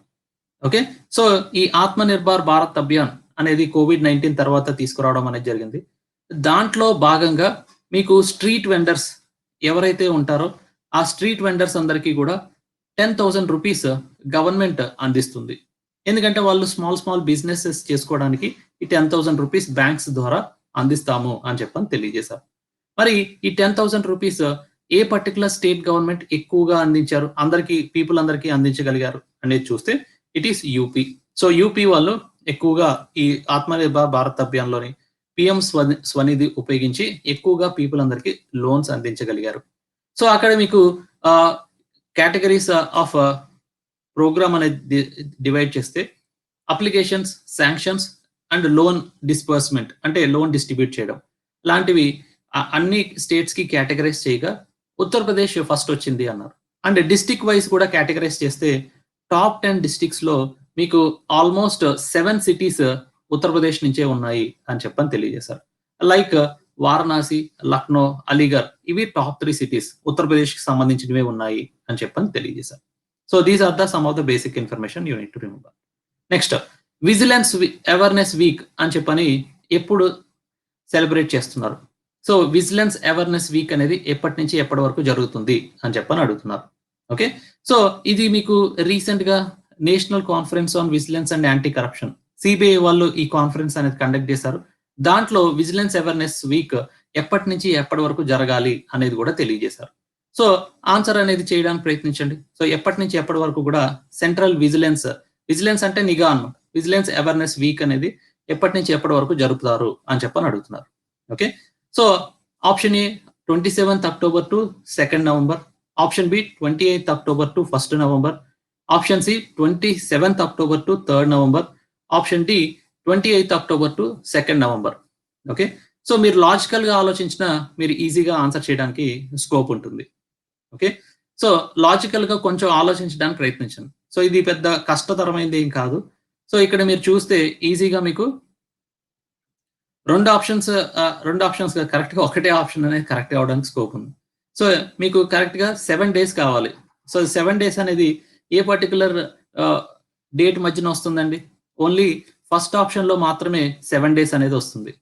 Okay, so ఈ ఆత్మనిర్భర్ భారత్ అభియాన్ అనేది COVID-19 తర్వాత తీసుకురావడం అనేది జరిగింది. దాంట్లో భాగంగా మీకు స్ట్రీట్ వెండర్స్ ఎవరైతే ఉంటారో ఆ స్ట్రీట్ వెండర్స్ అందరికీ కూడా 10,000 రూపీస్ గవర్నమెంట్ అందిస్తుంది. ఎందుకంటే వాళ్ళు స్మాల్ బిజినెసెస్ చేసుకోవడానికి ఈ 10,000 రూపీస్ బ్యాంక్స్ ద్వారా అందిస్తాము అని చెప్పని తెలియజేశారు. మరి ఈ 10,000 రూపీస్ ఏ పర్టికులర్ స్టేట్ గవర్నమెంట్ ఎక్కువగా అందించారు, పీపుల్ అందరికీ అందించగలిగారు అనేది చూస్తే it is UP. So UP వాళ్ళు ఎక్కువగా ఈ ఆత్మనిర్భర్ భారత్ అభియాన్ లోని పిఎం స్వనిధి ఉపయోగించి ఎక్కువగా పీపుల్ అందరికీ లోన్స్ అందించగలిగారు. సో అక్కడ మీకు కేటగిరీస్ ఆఫ్ ప్రోగ్రామ్ అనేది డివైడ్ చేస్తే applications, sanctions and loan disbursement అంటే లోన్ డిస్ట్రిబ్యూట్ చేయడం లాంటివి అన్ని స్టేట్స్ కి కేటగరైజ్ చేయగా ఉత్తరప్రదేశ్ ఫస్ట్ వచ్చింది అన్నారు. అండ్ డిస్ట్రిక్ట్ వైజ్ కూడా కేటగరైజ్ చేస్తే టాప్ 10 డిస్ట్రిక్ట్స్ లో మీకు ఆల్మోస్ట్ 7 సిటీస్ ఉత్తరప్రదేశ్ నుంచే ఉన్నాయి అని చెప్పని తెలియజేశారు. లైక్ వారణాసి, లక్నో, అలీగఢ్ ఇవి టాప్ 3 సిటీస్ ఉత్తరప్రదేశ్ కి సంబంధించినవే ఉన్నాయి అని చెప్పని తెలియజేశారు. So these are the some of the basic information you need to remember. Next, vigilance awareness week అని చెప్పని ఎప్పుడు సెలబ్రేట్ చేస్తున్నారు? సో విజిలెన్స్ అవేర్నెస్ వీక్ అనేది ఎప్పటి నుంచి ఎప్పటి వరకు జరుగుతుంది అని చెప్పని అడుగుతున్నారు. ఓకే, సో ఇది మీకు రీసెంట్ గా national conference on vigilance and anti corruption, CBI వాళ్ళు ఈ కాన్ఫరెన్స్ అనేది కండక్ట్ చేశారు. దాంట్లో విజిలెన్స్ అవేర్నెస్ వీక్ ఎప్పటి నుంచి ఎప్పటి వరకు జరగాలి అనేది కూడా తెలియజేశారు. సో ఆన్సర్ అనేది చేయడానికి ప్రయత్నించండి. సో ఎప్పటి నుంచి ఎప్పటి వరకు కూడా సెంట్రల్ విజిలెన్స్ అంటే నిఘా అన్నమాట. విజిలెన్స్ అవేర్నెస్ వీక్ అనేది ఎప్పటి నుంచి ఎప్పటి వరకు జరుపుతారు అని చెప్పని అడుగుతున్నారు. Okay, so option A 27th October to 2nd November, option B 28th October to 1st November, option C 27th October to 3rd November, option D 28th October to 2nd November. Okay, so మీరు logical గా ఆలోచించినా మీరు ఈజీగా answer చేయడానికి scope ఉంటుంది. Okay, so logical గా కొంచెం ఆలోచించడానికి ప్రయత్నించండి. సో ఇది పెద్ద కష్టతరమైనది ఏం కాదు. సో ఇక్కడ మీరు చూస్తే ఈజీగా మీకు రెండు ఆప్షన్స్ కరెక్ట్ గా ఒకటే ఆప్షన్ అనేది కరెక్ట్ అవడానికి స్కోప్ ఉంది. సో మీకు కరెక్ట్ గా 7 days కావాలి. సో 7 days అనేది ఏ పర్టికులర్ డేట్ మధ్యన వస్తుందండి? ఓన్లీ ఫస్ట్ ఆప్షన్ లో మాత్రమే 7 days అనేది వస్తుంది.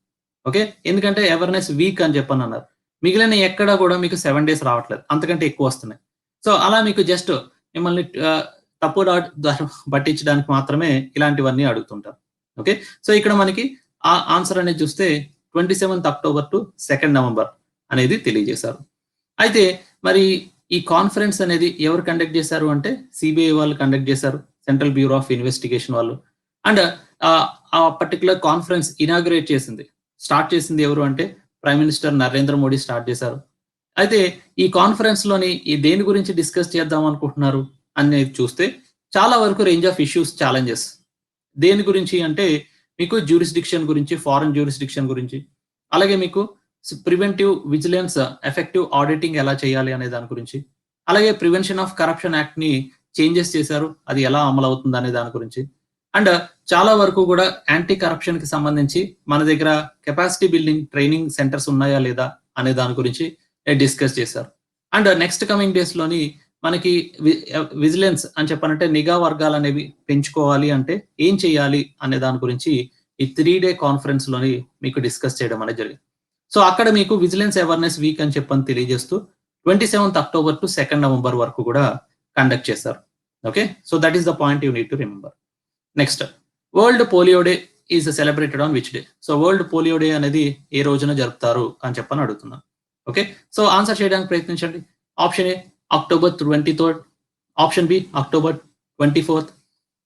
ఓకే, ఎందుకంటే అవేర్నెస్ వీక్ అని చెప్పని అన్నారు. మిగిలిన ఎక్కడా కూడా మీకు 7 days రావట్లేదు, అంతకంటే ఎక్కువ వస్తున్నాయి. సో అలా మీకు జస్ట్ మిమ్మల్ని తప్పు పట్టించడానికి మాత్రమే ఇలాంటివన్నీ అడుగుతుంటారు. ఓకే, సో ఇక్కడ మనకి ఆ ఆన్సర్ అనేది చూస్తే 27th October to 2nd November అనేది తెలియజేశారు. అయితే మరి ఈ కాన్ఫరెన్స్ అనేది ఎవరు కండక్ట్ చేశారు అంటే సిబిఐ వాళ్ళు కండక్ట్ చేశారు, సెంట్రల్ బ్యూరో ఆఫ్ ఇన్వెస్టిగేషన్ వాళ్ళు. అండ్ ఆ పర్టికులర్ కాన్ఫరెన్స్ స్టార్ట్ చేసింది ఎవరు అంటే prime minister Narendra Modi start చేశారు. అయితే ఈ కాన్ఫరెన్స్ లోని దేని గురించి డిస్కస్ చేద్దాం అనుకుంటున్నారు అనేది చూస్తే చాలా వరకు రేంజ్ ఆఫ్ ఇష్యూస్, ఛాలెంజెస్. దేని గురించి అంటే మీకు జ్యూరిస్డిక్షన్ గురించి, ఫారెన్ జ్యూరిస్డిక్షన్ గురించి, అలాగే మీకు ప్రివెంటివ్ విజిలెన్స్, ఎఫెక్టివ్ ఆడిటింగ్ ఎలా చేయాలి అనే దాని గురించి, అలాగే ప్రివెన్షన్ ఆఫ్ కరప్షన్ యాక్ట్ ని చేంజెస్ చేశారు, అది ఎలా అమలు అవుతుంది అనే దాని గురించి, అండ్ చాలా వరకు కూడా యాంటీ కరప్షన్ కి సంబంధించి మన దగ్గర కెపాసిటీ బిల్డింగ్ ట్రైనింగ్ సెంటర్స్ ఉన్నాయా లేదా అనే దాని గురించి డిస్కస్ చేశారు. అండ్ నెక్స్ట్ కమింగ్ డేస్ లోని మనకి విజిలెన్స్ అని చెప్పాలంటే నిఘా వర్గాలు అనేవి పెంచుకోవాలి అంటే ఏం చేయాలి అనే దాని గురించి ఈ 3 day కాన్ఫరెన్స్ లోని మీకు డిస్కస్ చేయడం అనేది జరిగింది. సో అక్కడ మీకు విజిలెన్స్ అవేర్నెస్ వీక్ అని చెప్పని తెలియజేస్తూ 27th October to 2nd November వరకు కూడా కండక్ట్ చేశారు. Okay, so that is the point you need to remember. Next, world polio day is celebrated on which day? So world polio day అనేది ఏ రోజున జరుపుతారు అని చెప్పని అడుగుతున్నాను. ఓకే, సో ఆన్సర్ చేయడానికి ప్రయత్నించండి. Option A October 23rd, option B October 24th,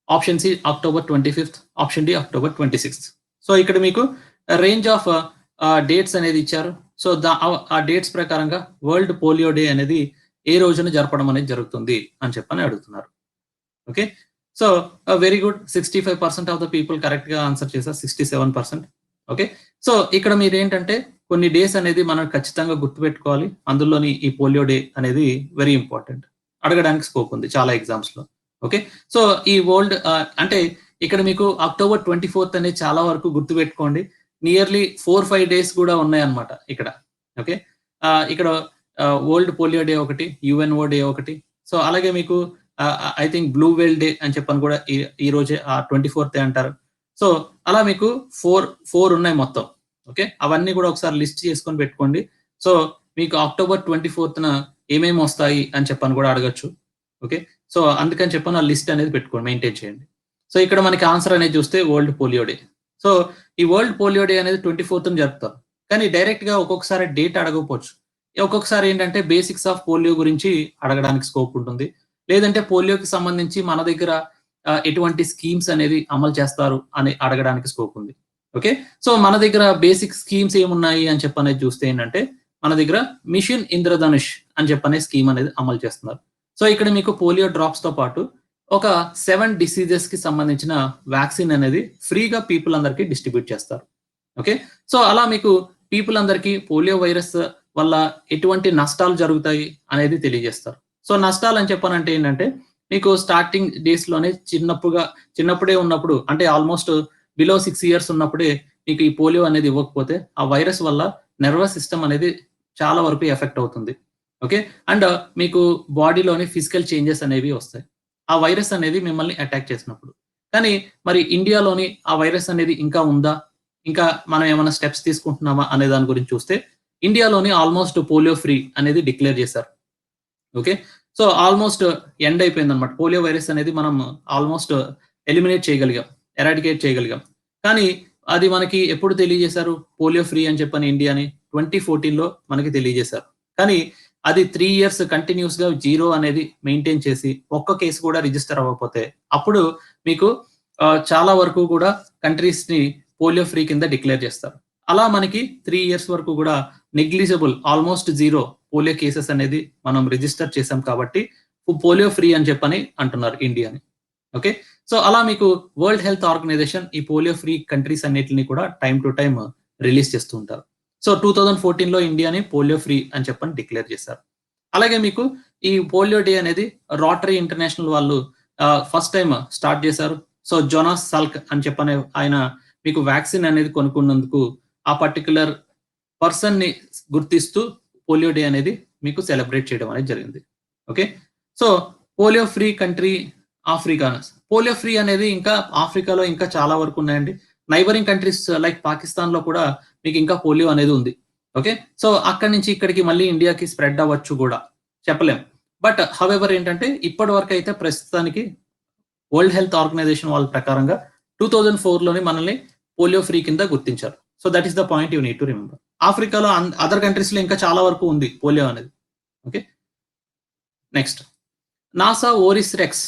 option C October 25th, option D October 26th. So ఇక్కడ మీకు రేంజ్ ఆఫ్ డేట్స్ అనేది ఇచ్చారు. సో ఆ డేట్స్ ప్రకారంగా వరల్డ్ పోలియో డే అనేది ఏ రోజున జరపడం అనేది జరుగుతుంది అని చెప్పని అడుగుతున్నారు. Okay, so very good, 65% of the people correct గా ఆన్సర్ చేశారు, 67%. ఓకే, సో ఇక్కడ మీరు ఏంటంటే కొన్ని డేస్ అనేది మనం ఖచ్చితంగా గుర్తుపెట్టుకోవాలి. అందులోని ఈ పోలియో డే అనేది వెరీ ఇంపార్టెంట్, అడగడానికి స్కోప్ ఉంది చాలా ఎగ్జామ్స్ లో. ఓకే, సో ఈ వరల్డ్ అంటే ఇక్కడ మీకు October 24th అనేది చాలా వరకు గుర్తుపెట్టుకోండి. నియర్లీ 4-5 days కూడా ఉన్నాయన్నమాట ఇక్కడ. ఓకే, ఇక్కడ వరల్డ్ పోలియో డే ఒకటి, యుఎన్ఓ డే ఒకటి, సో అలాగే మీకు I think blue Vel day అని చెప్పని కూడా ఈ రోజే 24th అంటారు. సో అలా మీకు 4 ఉన్నాయి మొత్తం. ఓకే, అవన్నీ కూడా ఒకసారి లిస్ట్ చేసుకొని పెట్టుకోండి. సో మీకు October 24th ఏమేమి వస్తాయి అని చెప్పని కూడా అడగచ్చు. ఓకే, సో అందుకని చెప్పని ఆ లిస్ట్ అనేది పెట్టుకోండి, మెయింటైన్ చేయండి. సో ఇక్కడ మనకి ఆన్సర్ అనేది చూస్తే వరల్డ్ పోలియో డే. సో ఈ వరల్డ్ పోలియో డే అనేది 24th జరుపుతారు, కానీ డైరెక్ట్ గా ఒక్కొక్కసారి డేట్ అడగకపోవచ్చు. ఒక్కొక్కసారి ఏంటంటే బేసిక్స్ ఆఫ్ పోలియో గురించి అడగడానికి స్కోప్ ఉంటుంది, లేదంటే పోలియోకి సంబంధించి మన దగ్గర ఎటువంటి స్కీమ్స్ అనేది అమలు చేస్తారు అని అడగడానికి స్కోప్ ఉంది. ఓకే, సో మన దగ్గర బేసిక్ స్కీమ్స్ ఏమున్నాయి అని చెప్పనేది చూస్తే ఏంటంటే మన దగ్గర మిషన్ ఇంద్రధనుష్ అని చెప్పనే స్కీమ్ అనేది అమలు చేస్తున్నారు. సో ఇక్కడ మీకు పోలియో డ్రాప్స్ తో పాటు ఒక 7 డిసీజెస్ కి సంబంధించిన వ్యాక్సిన్ అనేది ఫ్రీగా పీపుల్ అందరికి డిస్ట్రిబ్యూట్ చేస్తారు. ఓకే, సో అలా మీకు పీపుల్ అందరికి పోలియో వైరస్ వల్ల ఎటువంటి నష్టాలు జరుగుతాయి అనేది తెలియజేస్తారు. సో నష్టాలు అని చెప్పానంటే ఏంటంటే మీకు స్టార్టింగ్ డేస్ లోనే చిన్నప్పుడే ఉన్నప్పుడు, అంటే ఆల్మోస్ట్ బిలో 6 years ఉన్నప్పుడే మీకు ఈ పోలియో అనేది ఇవ్వకపోతే ఆ వైరస్ వల్ల నర్వస్ సిస్టమ్ అనేది చాలా వరకు ఎఫెక్ట్ అవుతుంది. ఓకే, అండ్ మీకు బాడీలోని ఫిజికల్ చేంజెస్ అనేవి వస్తాయి ఆ వైరస్ అనేది మిమ్మల్ని అటాక్ చేసినప్పుడు. కానీ మరి ఇండియాలోని ఆ వైరస్ అనేది ఇంకా ఉందా, ఇంకా మనం ఏమైనా స్టెప్స్ తీసుకుంటున్నామా అనే దాని గురించి చూస్తే ఇండియాలోని ఆల్మోస్ట్ పోలియో ఫ్రీ అనేది డిక్లేర్ చేశారు. ఓకే, సో ఆల్మోస్ట్ ఎండ్ అయిపోయింది అనమాట. పోలియో వైరస్ అనేది మనం ఆల్మోస్ట్ ఎలిమినేట్ చేయగలిగాం, ఎరాడికేట్ చేయగలిగాం. కానీ అది మనకి ఎప్పుడు తెలియజేశారు పోలియో ఫ్రీ అని చెప్పని ఇండియాని? 2014లో మనకి తెలియజేశారు. కానీ అది 3 years కంటిన్యూస్ గా 0 అనేది మెయింటైన్ చేసి ఒక్క కేసు కూడా రిజిస్టర్ అవ్వకపోతే అప్పుడు మీకు చాలా వరకు కూడా కంట్రీస్ ని పోలియో ఫ్రీ కింద డిక్లేర్ చేస్తారు. అలా మనకి 3 years వరకు కూడా నెగ్లిజిబుల్, ఆల్మోస్ట్ 0 పోలియో కేసెస్ అనేది మనం రిజిస్టర్ చేసాం కాబట్టి పోలియో ఫ్రీ అని చెప్పని అంటున్నారు ఇండియాని. ఓకే, సో అలా మీకు వరల్డ్ హెల్త్ ఆర్గనైజేషన్ ఈ పోలియో ఫ్రీ కంట్రీస్ అన్నిటిని కూడా టైం టు టైం రిలీజ్ చేస్తూ ఉంటారు. సో 2014లో ఇండియాని పోలియో ఫ్రీ అని చెప్పని డిక్లేర్ చేశారు. అలాగే మీకు ఈ పోలియో డే అనేది రోటరీ ఇంటర్నేషనల్ వాళ్ళు ఫస్ట్ టైం స్టార్ట్ చేశారు. సో జోనాస్ సాల్క్ అని చెప్పనే ఆయన మీకు వ్యాక్సిన్ అనేది కొనుక్కున్నందుకు ఆ పర్టికులర్ పర్సన్ ని గుర్తిస్తూ పోలియో డే అనేది మీకు సెలబ్రేట్ చేయడం అనేది జరిగింది. Okay, so polio free country Africa. Polio free అనేది ఇంకా ఆఫ్రికాలో ఇంకా చాలా వరకు ఉన్నాయండి. నైబరింగ్ కంట్రీస్ లైక్ పాకిస్తాన్ లో కూడా మీకు ఇంకా పోలియో అనేది ఉంది. ఓకే, సో అక్కడి నుంచి ఇక్కడికి మళ్ళీ ఇండియాకి స్ప్రెడ్ అవ్వచ్చు కూడా, చెప్పలేం. బట్ హవెవర్ ఏంటంటే ఇప్పటి వరకు అయితే ప్రస్తుతానికి వరల్డ్ హెల్త్ ఆర్గనైజేషన్ వాళ్ళ ప్రకారంగా 2004లోనే మనల్ని పోలియో ఫ్రీ కింద గుర్తించారు. So that is the point you need to remember. ఆఫ్రికాలో అదర్ కంట్రీస్ లో ఇంకా చాలా వరకు ఉంది పోలియో అనేది. Okay, next, NASA OSIRIS REx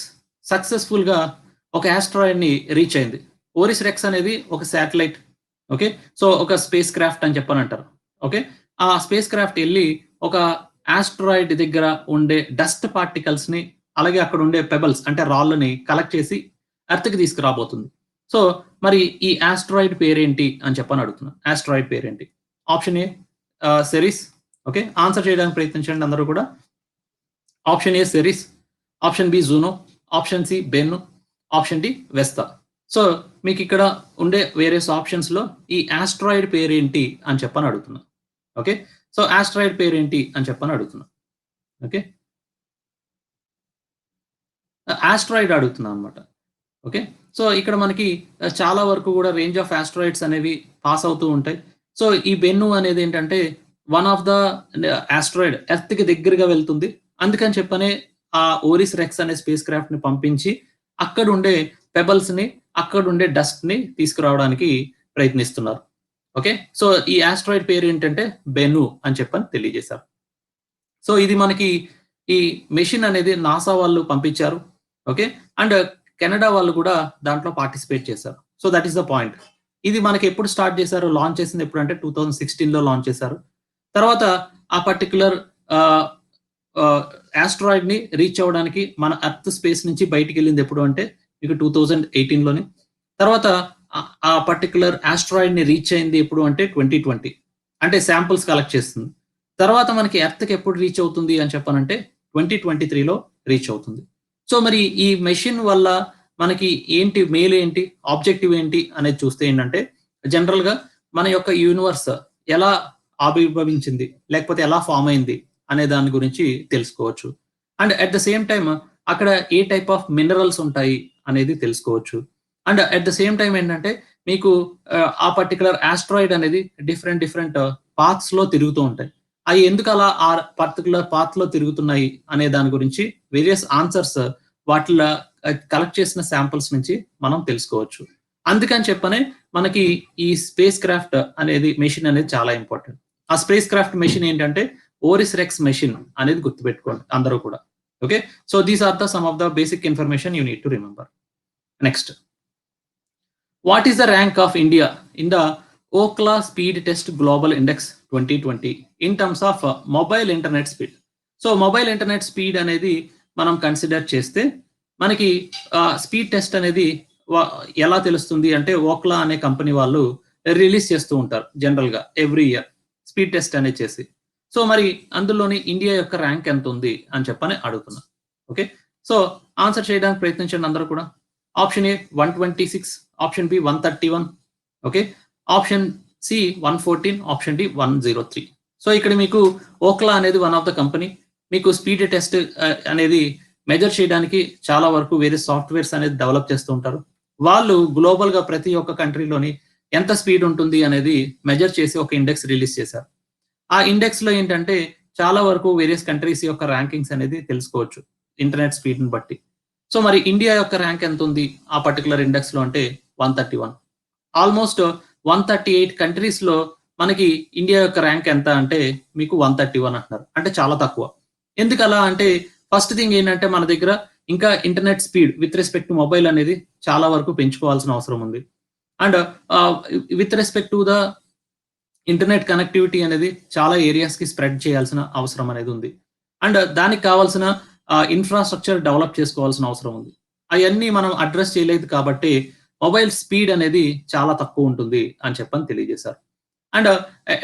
సక్సెస్ఫుల్ గా ఒక ఆస్ట్రాయిడ్ ని రీచ్ అయింది. ఓరిస్ రెక్స్ అనేది ఒక శాటిలైట్. ఓకే, సో ఒక స్పేస్ క్రాఫ్ట్ అని చెప్పని అంటారు. ఓకే, ఆ స్పేస్ క్రాఫ్ట్ వెళ్ళి ఒక ఆస్ట్రాయిడ్ దగ్గర ఉండే డస్ట్ పార్టికల్స్ ని, అలాగే అక్కడ ఉండే పెబల్స్ అంటే రాళ్ళని కలెక్ట్ చేసి ఎర్త్ కి తీసుకురాబోతుంది. సో మరి ఈ ఆస్ట్రాయిడ్ పేరేంటి అని చెప్పని అడుగుతున్నాను. ఆస్ట్రాయిడ్ పేరేంటి? Option A Ceres. Okay, answer చేయడానికి ప్రయత్నించండి అందరూ కూడా. Option A Ceres, option B Juno, option C Bennu, option D Vesta. So మీకు ఇక్కడ ఉండే వేరియస్ ఆప్షన్స్ లో ఈ ఆస్ట్రాయిడ్ పేరేంటి అని చెప్పని అడుగుతున్నా. ఓకే, సో ఆస్ట్రాయిడ్ పేరేంటి అని చెప్పని అడుగుతున్నా. ఓకే, ఆస్ట్రాయిడ్ అడుగుతున్నా అనమాట. ఓకే, సో ఇక్కడ మనకి చాలా వరకు కూడా రేంజ్ ఆఫ్ ఆస్ట్రాయిడ్స్ అనేవి పాస్ అవుతూ ఉంటాయి. సో ఈ బెన్ను అనేది ఏంటంటే one of the asteroid earth కి దగ్గరగా వెళ్తుంది. అందుకని చెప్పనే ఆ ఓరిస్ రెక్స్ అనే స్పేస్ క్రాఫ్ట్ ని పంపించి అక్కడ ఉండే పెబల్స్ ని, అక్కడ ఉండే డస్ట్ ని తీసుకురావడానికి ప్రయత్నిస్తున్నారు. ఓకే, సో ఈ ఆస్ట్రాయిడ్ పేరు ఏంటంటే బెన్ను అని చెప్పని తెలియజేశారు. సో ఇది మనకి ఈ మెషిన్ అనేది నాసా వాళ్ళు పంపించారు. ఓకే, అండ్ కెనడా వాళ్ళు కూడా దాంట్లో పార్టిసిపేట్ చేశారు. So that is the point. ఇది మనకి ఎప్పుడు స్టార్ట్ చేశారు, లాంచ్ చేసింది ఎప్పుడు అంటే 2016లో లాంచ్ చేశారు. తర్వాత ఆ పర్టికులర్ ఆస్ట్రాయిడ్ ని రీచ్ అవ్వడానికి మన ఎర్త్ స్పేస్ నుంచి బయటికి వెళ్ళింది ఎప్పుడు అంటే మీకు 2018లోని. తర్వాత ఆ పర్టికులర్ ఆస్ట్రాయిడ్ ని రీచ్ అయింది ఎప్పుడు అంటే 2020, అంటే శాంపుల్స్ కలెక్ట్ చేస్తుంది. తర్వాత మనకి ఎర్త్ కి ఎప్పుడు రీచ్ అవుతుంది అని చెప్పానంటే 2023లో రీచ్ అవుతుంది. సో మరి ఈ మెషిన్ వల్ల మనకి ఏంటి మేలు ఏంటి, ఆబ్జెక్టివ్ ఏంటి అనేది చూస్తే ఏంటంటే జనరల్ గా మన యొక్క యూనివర్స్ ఎలా ఆవిర్భవించింది, లేకపోతే ఎలా ఫామ్ అయింది అనే దాని గురించి తెలుసుకోవచ్చు. And at the same time అక్కడ ఏ టైప్ ఆఫ్ మినరల్స్ ఉంటాయి అనేది తెలుసుకోవచ్చు. And at the same time ఏంటంటే మీకు ఆ పర్టికులర్ ఆస్ట్రాయిడ్ అనేది డిఫరెంట్ పాత్స్ లో తిరుగుతూ ఉంటాయి. అవి ఎందుకు అలా ఆ పర్టికులర్ పాత్ లో తిరుగుతున్నాయి అనే దాని గురించి వేరియస్ ఆన్సర్స్ వాటిలో కలెక్ట్ చేసిన శాంపుల్స్ నుంచి మనం తెలుసుకోవచ్చు. అందుకని చెప్పనే మనకి ఈ స్పేస్ క్రాఫ్ట్ అనేది మెషిన్ అనేది చాలా ఇంపార్టెంట్. ఆ స్పేస్ క్రాఫ్ట్ మెషిన్ ఏంటంటే ఓరిస్ రెక్స్ మెషిన్ అనేది గుర్తుపెట్టుకోండి అందరూ కూడా. Okay, so these are the some of the basic information you need to remember. Next, what is the rank of India in the Ookla Speed Test Global Index 2020 in terms of mobile internet speed? So mobile internet speed అనేది మనం consider చేస్తే మనకి speed test అనేది ఎలా తెలుస్తుంది అంటే ఓక్లా అనే company వాళ్ళు రిలీజ్ చేస్తూ ఉంటారు జనరల్ గా ఎవ్రీ ఇయర్ స్పీడ్ టెస్ట్ అనేది చేసి. సో మరి అందులోని ఇండియా యొక్క ర్యాంక్ ఎంత ఉంది అని చెప్పని అడుగుతున్నా. ఓకే, సో ఆన్సర్ చేయడానికి ప్రయత్నించండి అందరూ కూడా. Option A 126, option B 131, okay, option C 114, option D 103. So ఇక్కడ మీకు ఓక్లా అనేది వన్ ఆఫ్ ద కంపెనీ. మీకు స్పీడ్ టెస్ట్ అనేది మెజర్ చేయడానికి చాలా వరకు వేరే సాఫ్ట్వేర్స్ అనేది డెవలప్ చేస్తూ ఉంటారు. వాళ్ళు గ్లోబల్ గా ప్రతి ఒక్క కంట్రీలోని ఎంత స్పీడ్ ఉంటుంది అనేది మెజర్ చేసి ఒక ఇండెక్స్ రిలీజ్ చేశారు. ఆ ఇండెక్స్ లో ఏంటంటే చాలా వరకు వేరియస్ కంట్రీస్ యొక్క ర్యాంకింగ్స్ అనేది తెలుసుకోవచ్చు ఇంటర్నెట్ స్పీడ్ ని బట్టి. సో మరి ఇండియా యొక్క ర్యాంక్ ఎంత ఉంది ఆ పర్టికులర్ ఇండెక్స్ లో అంటే 131. ఆల్మోస్ట్ 138 కంట్రీస్ లో మనకి ఇండియా యొక్క ర్యాంక్ ఎంత అంటే మీకు 131 అంటున్నారు, అంటే చాలా తక్కువ. ఎందుకు అలా అంటే ఫస్ట్ థింగ్ ఏంటంటే మన దగ్గర ఇంకా internet speed with respect to mobile అనేది చాలా వరకు పెంచుకోవాల్సిన అవసరం ఉంది. And with respect to the internet connectivity అనేది చాలా ఏరియాస్ కి స్ప్రెడ్ చేయాల్సిన అవసరం అనేది ఉంది. అండ్ దానికి కావాల్సిన ఇన్ఫ్రాస్ట్రక్చర్ డెవలప్ చేసుకోవాల్సిన అవసరం ఉంది. అవన్నీ మనం అడ్రస్ చేయలేదు కాబట్టి మొబైల్ స్పీడ్ అనేది చాలా తక్కువ ఉంటుంది అని చెప్పని తెలియజేశారు. And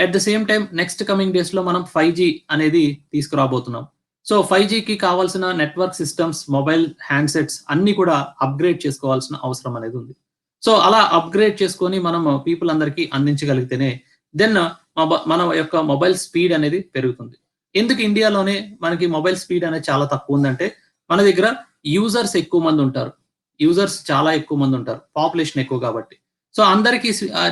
at the same time next coming days లో మనం 5G అనేది తీసుకురాబోతున్నాం. సో 5Gకి కావాల్సిన నెట్వర్క్ సిస్టమ్స్, మొబైల్ హ్యాండ్సెట్స్ అన్ని కూడా అప్గ్రేడ్ చేసుకోవాల్సిన అవసరం అనేది ఉంది. సో అలా అప్గ్రేడ్ చేసుకొని మనం పీపుల్ అందరికీ అందించగలిగితేనే దెన్ మన యొక్క మొబైల్ స్పీడ్ అనేది పెరుగుతుంది. ఎందుకు ఇండియాలోనే మనకి మొబైల్ స్పీడ్ అనేది చాలా తక్కువ ఉందంటే మన దగ్గర యూజర్స్ ఎక్కువ మంది ఉంటారు. యూజర్స్ చాలా ఎక్కువ మంది ఉంటారు, పాపులేషన్ ఎక్కువ కాబట్టి. సో అందరికీ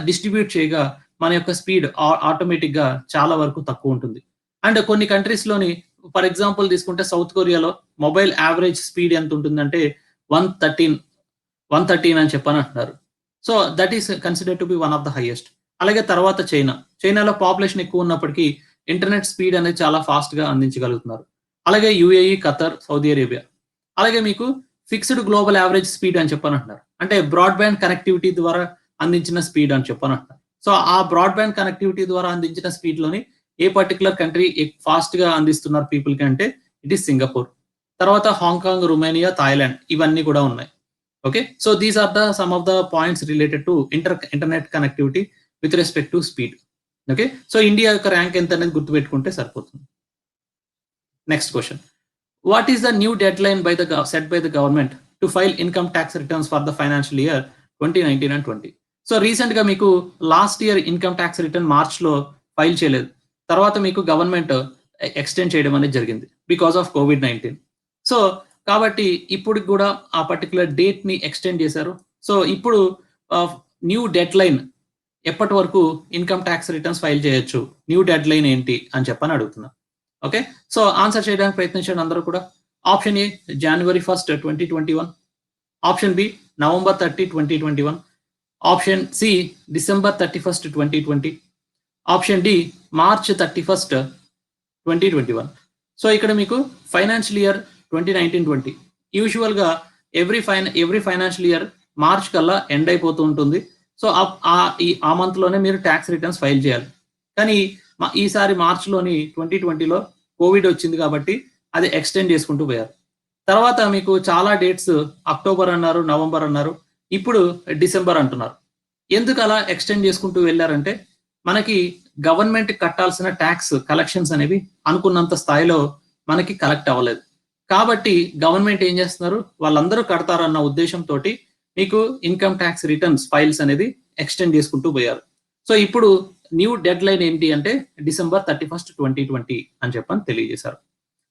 డిస్ట్రిబ్యూట్ చేయగా మన యొక్క స్పీడ్ ఆటోమేటిక్ గా చాలా వరకు తక్కువ ఉంటుంది. అండ్ కొన్ని కంట్రీస్ లోని ఫర్ ఎగ్జాంపుల్ తీసుకుంటే సౌత్ కొరియాలో మొబైల్ యావరేజ్ స్పీడ్ ఎంత ఉంటుందంటే 113 అని చెప్పని అంటున్నారు. So that is consider to be one of the highest. అలాగే తర్వాత చైనాలో పాపులేషన్ ఎక్కువ ఉన్నప్పటికీ ఇంటర్నెట్ స్పీడ్ అనేది చాలా ఫాస్ట్ గా అందించగలుగుతున్నారు. అలాగే యుఏఈ, ఖతర్, సౌదీ అరేబియా. అలాగే మీకు ఫిక్స్డ్ గ్లోబల్ యావరేజ్ స్పీడ్ అని చెప్పని అంటున్నారు, అంటే బ్రాడ్బ్యాండ్ కనెక్టివిటీ ద్వారా అందించిన స్పీడ్ అని చెప్పని అంటున్నారు. సో ఆ బ్రాడ్బ్యాండ్ కనెక్టివిటీ ద్వారా అందించిన స్పీడ్ లోని ఏ పర్టికులర్ కంట్రీ ఫాస్ట్ గా అందిస్తున్నారు పీపుల్ కి అంటే ఇట్ ఈస్ సింగపూర్. తర్వాత హాంకాంగ్, రొమేనియా, థాయిలాండ్ ఇవన్నీ కూడా ఉన్నాయి. Okay, so these are the some of the points related to internet connectivity with respect to speed. Okay, so India యొక్క ర్యాంక్ ఎంత అనేది గుర్తుపెట్టుకుంటే సరిపోతుంది. Next question, what is the new deadline set by the government to file income tax returns for the financial year 2019 and 20? So recent గా మీకు last year income tax return March లో file చేయలేదు, తర్వాత మీకు government extend చేయడం అనేది జరిగింది because of COVID-19. So కాబట్టి ఇప్పుడు కూడా ఆ పర్టికులర్ డేట్ ని ఎక్స్టెండ్ చేశారు. సో ఇప్పుడు న్యూ డెడ్ లైన్ ఎప్పటి వరకు ఇన్కమ్ ట్యాక్స్ రిటర్న్స్ ఫైల్ చేయొచ్చు, న్యూ డెడ్ లైన్ ఏంటి అని చెప్పని అడుగుతున్నా. ఓకే, సో ఆన్సర్ చేయడానికి ప్రయత్నించండి అందరూ కూడా. Option A January 1st, 2021, option B November 30, 2021, option C December 31st, 2020, option D March 31st, 2021. So ఇక్కడ మీకు ఫైనాన్షియల్ ఇయర్ 2019-20 యూజువల్ గా ఎవ్రీ ఫైనాన్షియల్ ఇయర్ మార్చ్ కల్లా ఎండ్ అయిపోతూ ఉంటుంది. సో ఆ మంత్ లోనే మీరు ట్యాక్స్ రిటర్న్స్ ఫైల్ చేయాలి. కానీ ఈసారి మార్చ్లోని 2020లో కోవిడ్ వచ్చింది కాబట్టి అది ఎక్స్టెండ్ చేసుకుంటూ పోయారు. తర్వాత మీకు చాలా డేట్స్ అక్టోబర్ అన్నారు, నవంబర్ అన్నారు, ఇప్పుడు డిసెంబర్ అంటున్నారు. ఎందుకు అలా ఎక్స్టెండ్ చేసుకుంటూ వెళ్ళారంటే మనకి గవర్నమెంట్ కట్టాల్సిన ట్యాక్స్ కలెక్షన్స్ అనేవి అనుకున్నంత స్థాయిలో మనకి కలెక్ట్ అవ్వలేదు. కాబట్టి గవర్నమెంట్ ఏం చేస్తున్నారు, వాళ్ళందరూ కడతారన్న ఉద్దేశంతో మీకు ఇన్కమ్ ట్యాక్స్ రిటర్న్స్ ఫైల్స్ అనేది ఎక్స్టెండ్ చేసుకుంటూ పోయారు. సో ఇప్పుడు న్యూ డెడ్ లైన్ ఏంటి అంటే December 31st, 2020 అని చెప్పని తెలియజేశారు.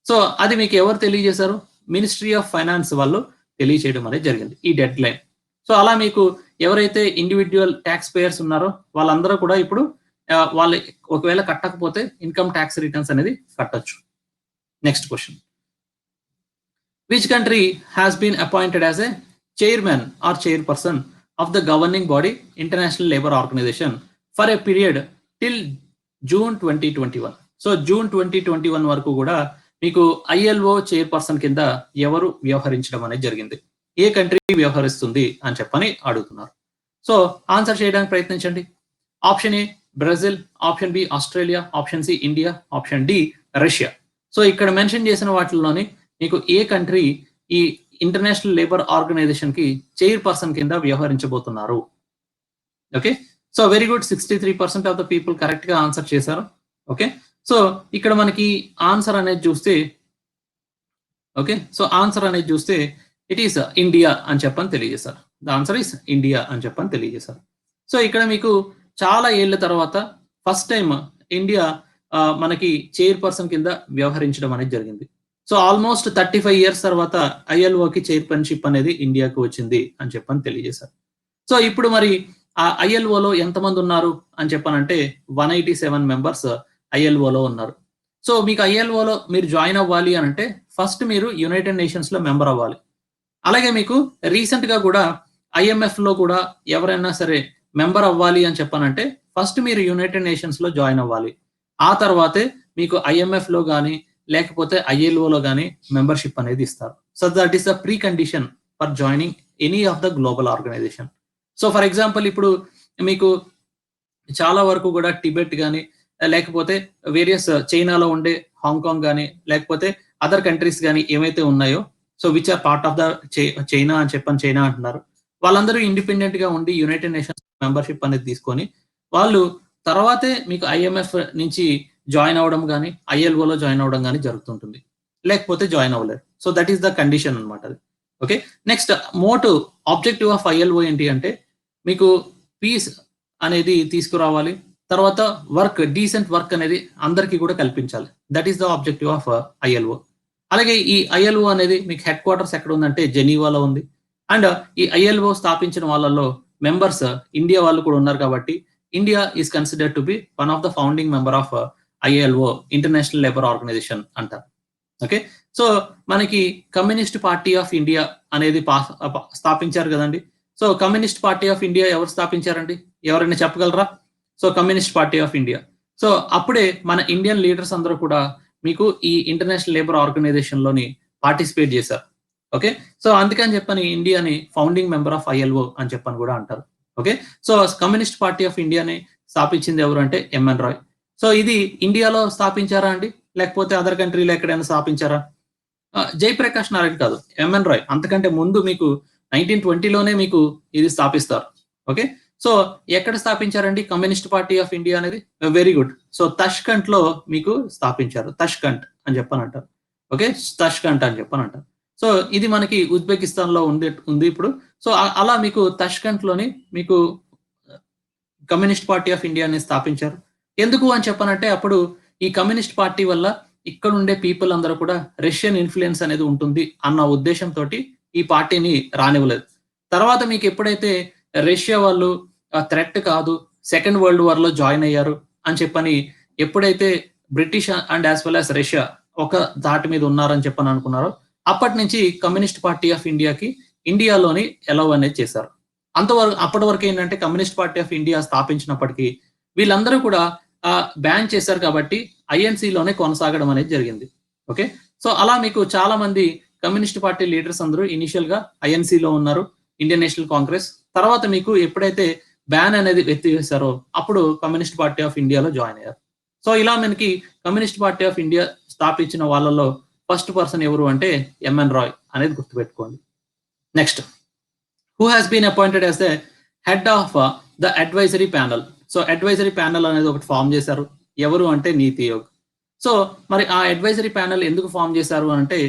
సో అది మీకు ఎవరు తెలియజేశారు, మినిస్ట్రీ ఆఫ్ ఫైనాన్స్ వాళ్ళు తెలియజేయడం అనేది జరిగింది ఈ డెడ్ లైన్. సో అలా మీకు ఎవరైతే ఇండివిజువల్ ట్యాక్స్ పేయర్స్ ఉన్నారో వాళ్ళందరూ కూడా ఇప్పుడు వాళ్ళు ఒకవేళ కట్టకపోతే ఇన్కమ్ ట్యాక్స్ రిటర్న్స్ అనేది కట్టొచ్చు. Next question, which country has been appointed as a chairman or chairperson of the governing body International labour Organisation for a period till June 2021? So June 2021 వరకు కూడా మీకు ILO చైర్పర్సన్ కింద ఎవరు వ్యవహరించడం అనేది జరిగింది, ఏ కంట్రీ వ్యవహరిస్తుంది అని చెప్పని అడుగుతున్నారు. సో ఆన్సర్ చేయడానికి ప్రయత్నించండి. Option A Brazil, option B Australia, option C India, option D Russia. So ఇక్కడ మెన్షన్ చేసిన వాటిల్లోని మీకు ఏ కంట్రీ ఈ ఇంటర్నేషనల్ లేబర్ ఆర్గనైజేషన్ కి చైర్పర్సన్ కింద వ్యవహరించబోతున్నారు? Okay, so very good, 63% of the people correct గా ఆన్సర్ చేశారు. ఓకే, సో ఇక్కడ మనకి ఆన్సర్ అనేది చూస్తే, ఓకే, సో ఆన్సర్ అనేది చూస్తే ఇట్ ఈస్ ఇండియా అని చెప్పని తెలియజేశారు. ద ఆన్సర్ ఈస్ ఇండియా అని చెప్పని తెలియజేశారు. సో ఇక్కడ మీకు చాలా ఏళ్ల తర్వాత ఫస్ట్ టైం ఇండియా మనకి చైర్పర్సన్ కింద వ్యవహరించడం అనేది జరిగింది. సో ఆల్మోస్ట్ 35 years తర్వాత ILOకి చైర్పర్సన్షిప్ అనేది ఇండియాకు వచ్చింది అని చెప్పని తెలియజేశారు. సో ఇప్పుడు మరి ఆ ILOలో ఎంతమంది ఉన్నారు అని చెప్పానంటే 187 మెంబర్స్ ILOలో ఉన్నారు. సో మీకు ILOలో మీరు జాయిన్ అవ్వాలి అని అంటే ఫస్ట్ మీరు యునైటెడ్ నేషన్స్ లో మెంబర్ అవ్వాలి. అలాగే మీకు రీసెంట్ గా కూడా IMF లో కూడా ఎవరైనా సరే మెంబర్ అవ్వాలి అని చెప్పానంటే ఫస్ట్ మీరు యునైటెడ్ నేషన్స్ లో జాయిన్ అవ్వాలి. ఆ తర్వాతే మీకు IMF లో కానీ లేకపోతే ILOలో కానీ మెంబర్షిప్ అనేది ఇస్తారు. So that is the precondition for joining any of the global organisation. So for example ఇప్పుడు మీకు చాలా వరకు కూడా టిబెట్ కానీ లేకపోతే వేరియస్ చైనాలో ఉండే హాంకాంగ్ కానీ లేకపోతే అదర్ కంట్రీస్ కానీ ఏమైతే ఉన్నాయో, so which are part of the China అని చెప్పని చైనా అంటున్నారు, వాళ్ళందరూ ఇండిపెండెంట్ గా ఉండి యునైటెడ్ నేషన్స్ మెంబర్షిప్ అనేది తీసుకొని వాళ్ళు తర్వాతే మీకు IMF నుంచి జాయిన్ అవ్వడం కానీ ILOలో జాయిన్ అవ్వడం కానీ జరుగుతుంటుంది, లేకపోతే జాయిన్ అవ్వలేరు. So that is the condition అనమాట అది. Okay, next motto objective of ILO ఏంటి అంటే మీకు పీస్ అనేది తీసుకురావాలి, తర్వాత వర్క్, డీసెంట్ వర్క్ అనేది అందరికీ కూడా కల్పించాలి. That is the objective of ILO. అలాగే ఈ ILO అనేది మీకు హెడ్ క్వార్టర్స్ ఎక్కడ ఉందంటే జెనీవాలో ఉంది. అండ్ ఈ ILO స్థాపించిన వాళ్ళలో మెంబర్స్ ఇండియా వాళ్ళు కూడా ఉన్నారు కాబట్టి India is considered to be one of the founding member of ILO, International labour Organisation అంటారు. ఓకే, సో మనకి కమ్యూనిస్ట్ పార్టీ ఆఫ్ ఇండియా అనేది స్థాపించారు కదండి. So Communist Party of India ఎవరు స్థాపించారండి, ఎవరైనా చెప్పగలరా? So Communist Party of India. So అప్పుడే మన ఇండియన్ లీడర్స్ అందరూ కూడా మీకు ఈ ఇంటర్నేషనల్ లేబర్ ఆర్గనైజేషన్ లోని పార్టిసిపేట్ చేశారు. ఓకే, సో అందుకని చెప్పని ఇండియాని ఫౌండింగ్ మెంబర్ ఆఫ్ ILO అని చెప్పని కూడా అంటారు. Okay, so Communist Party of ఇండియాని స్థాపించింది ఎవరు అంటే MN రాయ్. సో ఇది ఇండియాలో స్థాపించారా అండి, లేకపోతే అదర్ కంట్రీలో ఎక్కడైనా స్థాపించారా? జయప్రకాష్ నారాయణ కాదు, MN రాయ్. అంతకంటే ముందు మీకు 1920లోనే మీకు ఇది స్థాపిస్తారు. ఓకే, సో ఎక్కడ స్థాపించారండి కమ్యూనిస్ట్ పార్టీ ఆఫ్ ఇండియా అనేది? Very good. సో తష్కంట్ లో మీకు స్థాపించారు. తష్కంట్ అని చెప్పనంటారు. ఓకే, తష్కంట్ అని చెప్పనంటారు. సో ఇది మనకి ఉజ్బెకిస్తాన్ లో ఉంది ఇప్పుడు. సో అలా మీకు తష్కంట్ లోని మీకు కమ్యూనిస్ట్ పార్టీ ఆఫ్ ఇండియాని స్థాపించారు. ఎందుకు అని చెప్పనంటే అప్పుడు ఈ కమ్యూనిస్ట్ పార్టీ వల్ల ఇక్కడ ఉండే పీపుల్ అందరూ కూడా రష్యన్ ఇన్ఫ్లుయెన్స్ అనేది ఉంటుంది అన్న ఉద్దేశంతో ఈ పార్టీని రానివ్వలేదు. తర్వాత మీకు ఎప్పుడైతే రష్యా వాళ్ళు థ్రెట్ కాదు, సెకండ్ వరల్డ్ వార్ లో జాయిన్ అయ్యారు అని చెప్పని ఎప్పుడైతే British and as well as Russia ఒక దాటి మీద ఉన్నారని చెప్పని అనుకున్నారో అప్పటి నుంచి కమ్యూనిస్ట్ పార్టీ ఆఫ్ ఇండియాకి ఇండియాలోని ఎలవ్ అనేది చేశారు. అంతవరకు అప్పటి వరకు ఏంటంటే కమ్యూనిస్ట్ పార్టీ ఆఫ్ ఇండియా స్థాపించినప్పటికీ వీళ్ళందరూ కూడా బ్యాన్ చేశారు కాబట్టి ఐఎన్సీలోనే కొనసాగడం అనేది జరిగింది. ఓకే, సో అలా మీకు చాలా మంది కమ్యూనిస్ట్ పార్టీ లీడర్స్ అందరూ ఇనిషియల్ గా ఐఎన్సీలో ఉన్నారు, ఇండియన్ నేషనల్ కాంగ్రెస్. తర్వాత మీకు ఎప్పుడైతే బ్యాన్ అనేది ఎత్తివేశారో అప్పుడు కమ్యూనిస్ట్ పార్టీ ఆఫ్ ఇండియాలో జాయిన్ అయ్యారు. సో ఇలా మనకి కమ్యూనిస్ట్ పార్టీ ఆఫ్ ఇండియా స్థాపించిన వాళ్ళలో ఫస్ట్ పర్సన్ ఎవరు అంటే ఎంఎన్ రాయ్ అనేది గుర్తుపెట్టుకోండి. Next, who has been appointed as the head of the advisory panel. So advisory panel అనేది ఒకటి ఫామ్ చేశారు. ఎవరు అంటే నీతి ఆయోగ్. సో మరి ఆ అడ్వైజరీ ప్యానల్ ఎందుకు ఫామ్ చేశారు అంటే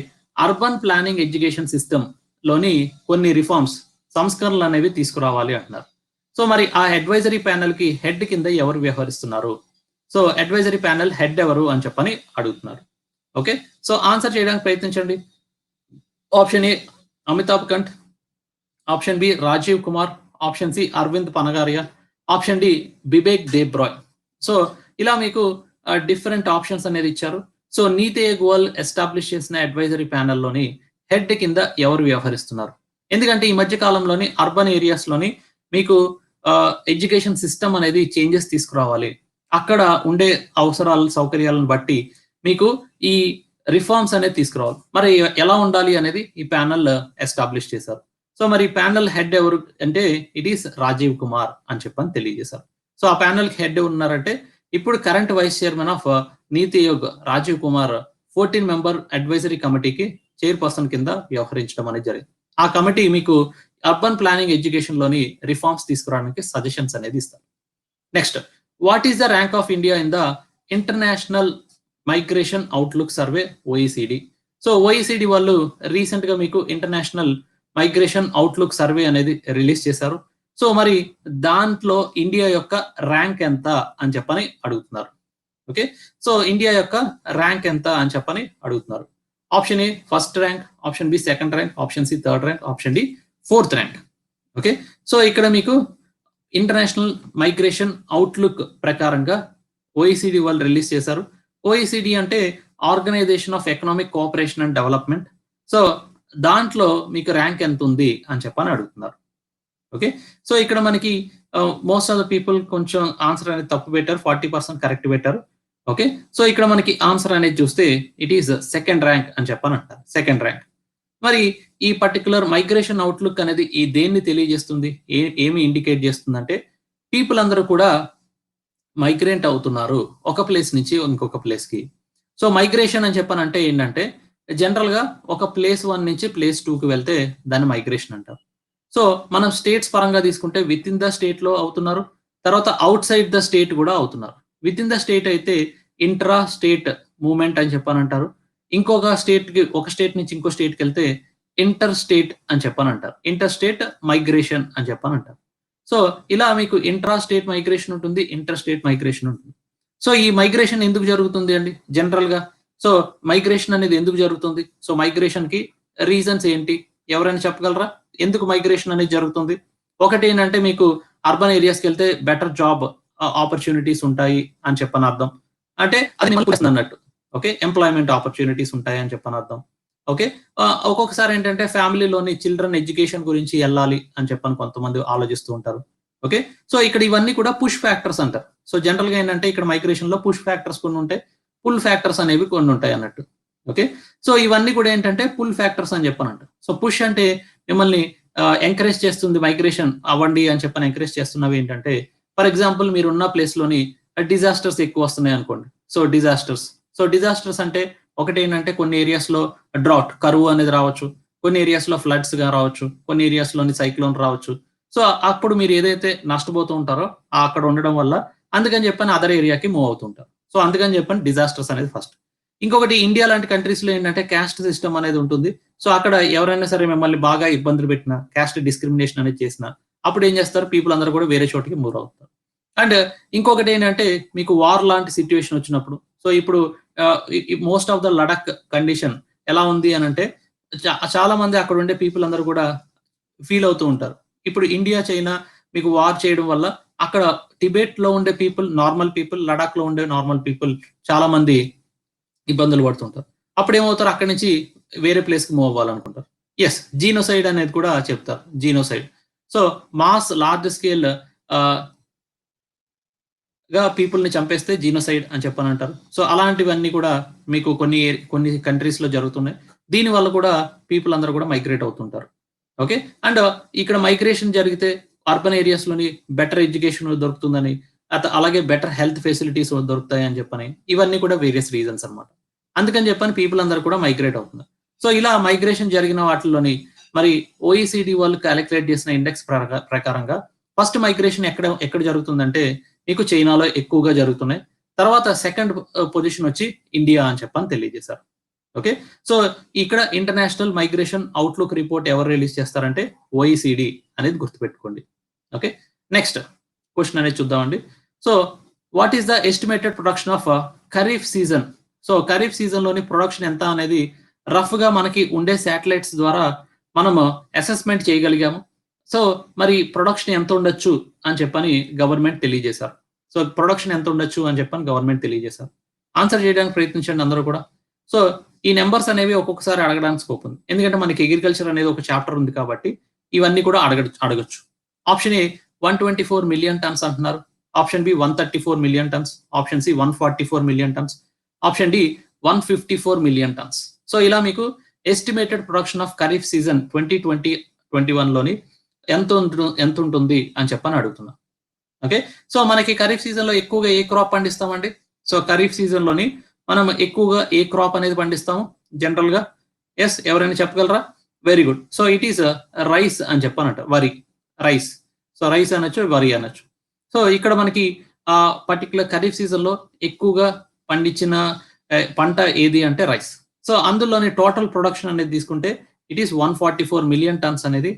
అర్బన్ ప్లానింగ్ ఎడ్యుకేషన్ సిస్టమ్ లోని కొన్ని రిఫార్మ్స్, సంస్కరణలు అనేవి తీసుకురావాలి అంటున్నారు. సో మరి ఆ అడ్వైజరీ ప్యానల్ కి హెడ్ కింద ఎవరు వ్యవహరిస్తున్నారు? సో అడ్వైజరీ ప్యానల్ హెడ్ ఎవరు అని చెప్పని అడుగుతున్నారు. ఓకే, సో ఆన్సర్ చేయడానికి ప్రయత్నించండి. Option A Amitabh Kant, option B Rajiv Kumar, option C Arvind Panagariya, option D Bibek Debroy. So ఇలా మీకు డిఫరెంట్ ఆప్షన్స్ అనేది ఇచ్చారు. సో నీతి ఆయోగ్ వాళ్ళు ఎస్టాబ్లిష్ చేసిన అడ్వైజరీ ప్యానెల్లోని హెడ్ కింద ఎవరు వ్యవహరిస్తున్నారు? ఎందుకంటే ఈ మధ్య కాలంలోని అర్బన్ ఏరియాస్ లోని మీకు ఎడ్యుకేషన్ సిస్టమ్ అనేది చేంజెస్ తీసుకురావాలి. అక్కడ ఉండే అవసరాలు సౌకర్యాలను బట్టి మీకు ఈ రిఫార్మ్స్ అనేది తీసుకురావాలి. మరి ఎలా ఉండాలి అనేది ఈ ప్యానెల్ ఎస్టాబ్లిష్ చేశారు. సో మరి ప్యానెల్ హెడ్ ఎవరు అంటే ఇట్ ఈస్ రాజీవ్ కుమార్ అని చెప్పని తెలియజేశారు. సో ఆ ప్యానెల్ హెడ్ ఉన్నారంటే ఇప్పుడు current vice chairman of NITI Aayog Rajiv Kumar 14 member advisory కమిటీకి చైర్పర్సన్ కింద వ్యవహరించడం అనేది జరిగింది. ఆ కమిటీ మీకు అర్బన్ ప్లానింగ్ ఎడ్యుకేషన్ లోని రిఫార్మ్స్ తీసుకురావడానికి సజెషన్స్ అనేది ఇస్తారు. Next, what is the rank of India in the international migration outlook survey OECD? So OECD వాళ్ళు రీసెంట్ గా మీకు ఇంటర్నేషనల్ మైగ్రేషన్ అవుట్లుక్ సర్వే అనేది రిలీజ్ చేశారు. సో మరి దాంట్లో ఇండియా యొక్క ర్యాంక్ ఎంత అని చెప్పని అడుగుతున్నారు. ఓకే, సో ఇండియా యొక్క ర్యాంక్ ఎంత అని చెప్పని అడుగుతున్నారు. Option A first rank, option B second rank, option C third rank, option D fourth rank. Okay, so ఇక్కడ మీకు ఇంటర్నేషనల్ మైగ్రేషన్ అవుట్లుక్ ప్రకారంగా ఓఈసిడి వాళ్ళు రిలీజ్ చేశారు. ఓఈసిడి అంటే Organisation of Economic Cooperation and Development. So దాంట్లో మీకు rank ఎంత ఉంది అని చెప్పని అడుగుతున్నారు. ఓకే, సో ఇక్కడ మనకి మోస్ట్ ఆఫ్ ద పీపుల్ కొంచెం ఆన్సర్ అనేది తప్పు పెట్టారు, 40% కరెక్ట్ పెట్టారు. ఓకే, సో ఇక్కడ మనకి ఆన్సర్ అనేది చూస్తే ఇట్ ఈస్ సెకండ్ ర్యాంక్ అని చెప్పని అంటారు. Second rank. మరి ఈ పర్టికులర్ మైగ్రేషన్ అవుట్లుక్ అనేది ఈ దేన్ని తెలియజేస్తుంది, ఏమి ఇండికేట్ చేస్తుంది అంటే పీపుల్ అందరూ కూడా మైగ్రేట్ అవుతున్నారు ఒక ప్లేస్ నుంచి ఇంకొక ప్లేస్ కి. సో మైగ్రేషన్ అని చెప్పని అంటే ఏంటంటే జనరల్ గా ఒక ప్లేస్ 1 నుంచి ప్లేస్ 2కి వెళ్తే దాన్ని మైగ్రేషన్ అంటారు. సో మనం స్టేట్స్ పరంగా తీసుకుంటే విత్ ఇన్ ద స్టేట్ లో అవుతున్నారు, తర్వాత అవుట్ సైడ్ ద స్టేట్ కూడా అవుతున్నారు. విత్ ఇన్ ద స్టేట్ అయితే ఇంట్రా స్టేట్ మూవ్మెంట్ అని చెప్పని అంటారు. ఇంకొక స్టేట్ కి, ఒక స్టేట్ నుంచి ఇంకో స్టేట్ కి వెళ్తే ఇంటర్ స్టేట్ అని చెప్పని అంటారు. ఇంటర్ స్టేట్ మైగ్రేషన్ అని చెప్పని అంటారు. సో ఇలా మీకు ఇంట్రా స్టేట్ మైగ్రేషన్ ఉంటుంది, ఇంటర్ స్టేట్ మైగ్రేషన్ ఉంటుంది. సో ఈ మైగ్రేషన్ ఎందుకు జరుగుతుంది అండి జనరల్ గా? సో మైగ్రేషన్ అనేది ఎందుకు జరుగుతుంది? సో మైగ్రేషన్ కి రీజన్స్ ఏంటి, ఎవరైనా చెప్పగలరా? ఎందుకు మైగ్రేషన్ అనేది జరుగుతుంది? ఒకటి ఏంటంటే మీకు అర్బన్ ఏరియాస్కి వెళ్తే బెటర్ జాబ్ ఆపర్చునిటీస్ ఉంటాయి అని చెప్పని అర్థం. అంటే అది అన్నట్టు. ఓకే, ఎంప్లాయ్మెంట్ ఆపర్చునిటీస్ ఉంటాయి అని చెప్పని అర్థం. ఓకే, ఒక్కొక్కసారి ఏంటంటే ఫ్యామిలీలోని చిల్డ్రన్ ఎడ్యుకేషన్ గురించి వెళ్ళాలి అని చెప్పని కొంతమంది ఆలోచిస్తూ ఉంటారు. ఓకే, సో ఇక్కడ ఇవన్నీ కూడా పుష్ ఫ్యాక్టర్స్ అంటారు. సో జనరల్ గా ఏంటంటే ఇక్కడ మైగ్రేషన్ లో పుష్ ఫ్యాక్టర్స్ కొన్ని ఉంటాయి, పుల్ ఫ్యాక్టర్స్ అనేవి కొన్ని ఉంటాయి అన్నట్టు. ఓకే, సో ఇవన్నీ కూడా ఏంటంటే పుల్ ఫ్యాక్టర్స్ అని చెప్పనంట. సో పుష్ అంటే మిమ్మల్ని ఎంకరేజ్ చేస్తుంది, మైగ్రేషన్ అవ్వండి అని చెప్పని ఎంకరేజ్ చేస్తున్నవి ఏంటంటే ఫర్ ఎగ్జాంపుల్ మీరున్న ప్లేస్ లోని డిజాస్టర్స్ ఎక్కువ వస్తున్నాయి అనుకోండి. సో డిజాస్టర్స్ అంటే ఒకటి ఏంటంటే కొన్ని ఏరియాస్ లో డ్రాట్, కరువు అనేది రావచ్చు, కొన్ని ఏరియాస్ లో ఫ్లడ్స్ గా రావచ్చు, కొన్ని ఏరియాస్ లోని సైక్లోన్ రావచ్చు. సో అప్పుడు మీరు ఏదైతే నష్టపోతూ ఉంటారో అక్కడ ఉండడం వల్ల అందుకని చెప్పని అదర్ ఏరియాకి మూవ్ అవుతుంటారు. సో అందుకని చెప్పని డిజాస్టర్స్ అనేది ఫస్ట్. ఇంకొకటి ఇండియా లాంటి కంట్రీస్ లో ఏంటంటే క్యాస్ట్ సిస్టమ్ అనేది ఉంటుంది. సో అక్కడ ఎవరైనా సరే మిమ్మల్ని బాగా ఇబ్బందులు పెట్టినా, క్యాస్ట్ డిస్క్రిమినేషన్ అనేది చేసినా అప్పుడు ఏం చేస్తారు, పీపుల్ అందరూ కూడా వేరే చోటికి మూవ్ అవుతారు. అండ్ ఇంకొకటి ఏంటంటే మీకు వార్ లాంటి సిచ్యువేషన్ వచ్చినప్పుడు, సో ఇప్పుడు most of the Ladakh condition ఎలా ఉంది అని అంటే చాలా మంది అక్కడ ఉండే పీపుల్ అందరూ కూడా ఫీల్ అవుతూ ఉంటారు. ఇప్పుడు ఇండియా చైనా మీకు వార్ చేయడం వల్ల అక్కడ టిబెట్ లో ఉండే పీపుల్ నార్మల్ పీపుల్, లడాక్ లో ఉండే నార్మల్ పీపుల్ చాలా మంది ఇబ్బందులు పడుతుంటారు. అప్పుడు ఏమవుతారు, అక్కడి నుంచి వేరే ప్లేస్ కి మూవ్ అవ్వాలనుకుంటారు. ఎస్, జీనోసైడ్ అనేది కూడా చెప్తారు. Genocide, so mass large scale గా పీపుల్ ని చంపేస్తే జీనోసైడ్ అని చెప్పని అంటారు. సో అలాంటివన్నీ కూడా మీకు కొన్ని కంట్రీస్ లో జరుగుతున్నాయి. దీని వల్ల కూడా పీపుల్ అందరూ కూడా మైగ్రేట్ అవుతుంటారు. ఓకే, అండ్ ఇక్కడ మైగ్రేషన్ జరిగితే అర్బన్ ఏరియాస్ లోని బెటర్ ఎడ్యుకేషన్ దొరుకుతుందని, అలాగే బెటర్ హెల్త్ ఫెసిలిటీస్ దొరుకుతాయి అని చెప్పని, ఇవన్నీ కూడా వేరియస్ రీజన్స్ అన్నమాట. అందుకని చెప్పని పీపుల్ అందరూ కూడా మైగ్రేట్ అవుతున్నారు. సో ఇలా మైగ్రేషన్ జరిగిన వాటిలోని మరి ఓఈసిడి వాళ్ళు క్యాలిక్యులేట్ చేసిన ఇండెక్స్ ప్రకారంగా ఫస్ట్ మైగ్రేషన్ ఎక్కడ జరుగుతుందంటే మీకు చైనాలో ఎక్కువగా జరుగుతున్నాయి. తర్వాత సెకండ్ పొజిషన్ వచ్చి ఇండియా అని చెప్పని తెలియజేశారు. ఓకే, సో ఇక్కడ ఇంటర్నేషనల్ మైగ్రేషన్ అవుట్లుక్ రిపోర్ట్ ఎవరు రిలీజ్ చేస్తారంటే ఓఈసిడి అనేది గుర్తుపెట్టుకోండి. ఓకే, నెక్స్ట్ క్వశ్చన్ అనేది చూద్దామండి. So what is the estimated production of kharif season? So kharif season లోని ప్రొడక్షన్ ఎంత అనేది రఫ్ గా మనకి ఉండే శాటిలైట్స్ ద్వారా మనం అసెస్మెంట్ చేయగలిగాము. సో మరి ప్రొడక్షన్ ఎంత ఉండొచ్చు అని చెప్పని గవర్నమెంట్ తెలియజేశారు. సో ప్రొడక్షన్ ఎంత ఉండొచ్చు అని చెప్పని గవర్నమెంట్ తెలియజేశారు. ఆన్సర్ చేయడానికి ప్రయత్నించండి అందరూ కూడా. సో ఈ నెంబర్స్ అనేవి ఒక్కొక్కసారి అడగడానికి స్కోప్ ఉంది, ఎందుకంటే మనకి అగ్రికల్చర్ అనేది ఒక చాప్టర్ ఉంది కాబట్టి ఇవన్నీ కూడా అడగచ్చు. ఆప్షన్ ఏ 124 మిలియన్ టన్స్ అంటున్నారు, option B 134 million tons, option C 144 million tons, option D 154 million tons. So ఇలా మీకు estimated production of kharif season 2020-21 లోని ఎంత ఉంటుంది అని చెప్పని అడుగుతున్నా. ఓకే, సో మనకి ఖరీఫ్ సీజన్ లో ఎక్కువగా ఏ క్రాప్ పండిస్తామండి? సో ఖరీఫ్ సీజన్ లోని మనం ఎక్కువగా ఏ క్రాప్ అనేది పండిస్తాము జనరల్ గా? ఎస్, ఎవరైనా చెప్పగలరా? Very good. So it is rice అని చెప్పానంట, వరి, రైస్. సో రైస్ అనొచ్చు, వరి అనొచ్చు. సో ఇక్కడ మనకి ఆ పర్టికులర్ ఖరీఫ్ సీజన్ లో ఎక్కువగా పండించిన పంట ఏది అంటే రైస్. సో అందులోని టోటల్ ప్రొడక్షన్ అనేది తీసుకుంటే ఇట్ ఈస్ 144 మిలియన్ టన్స్ అనేది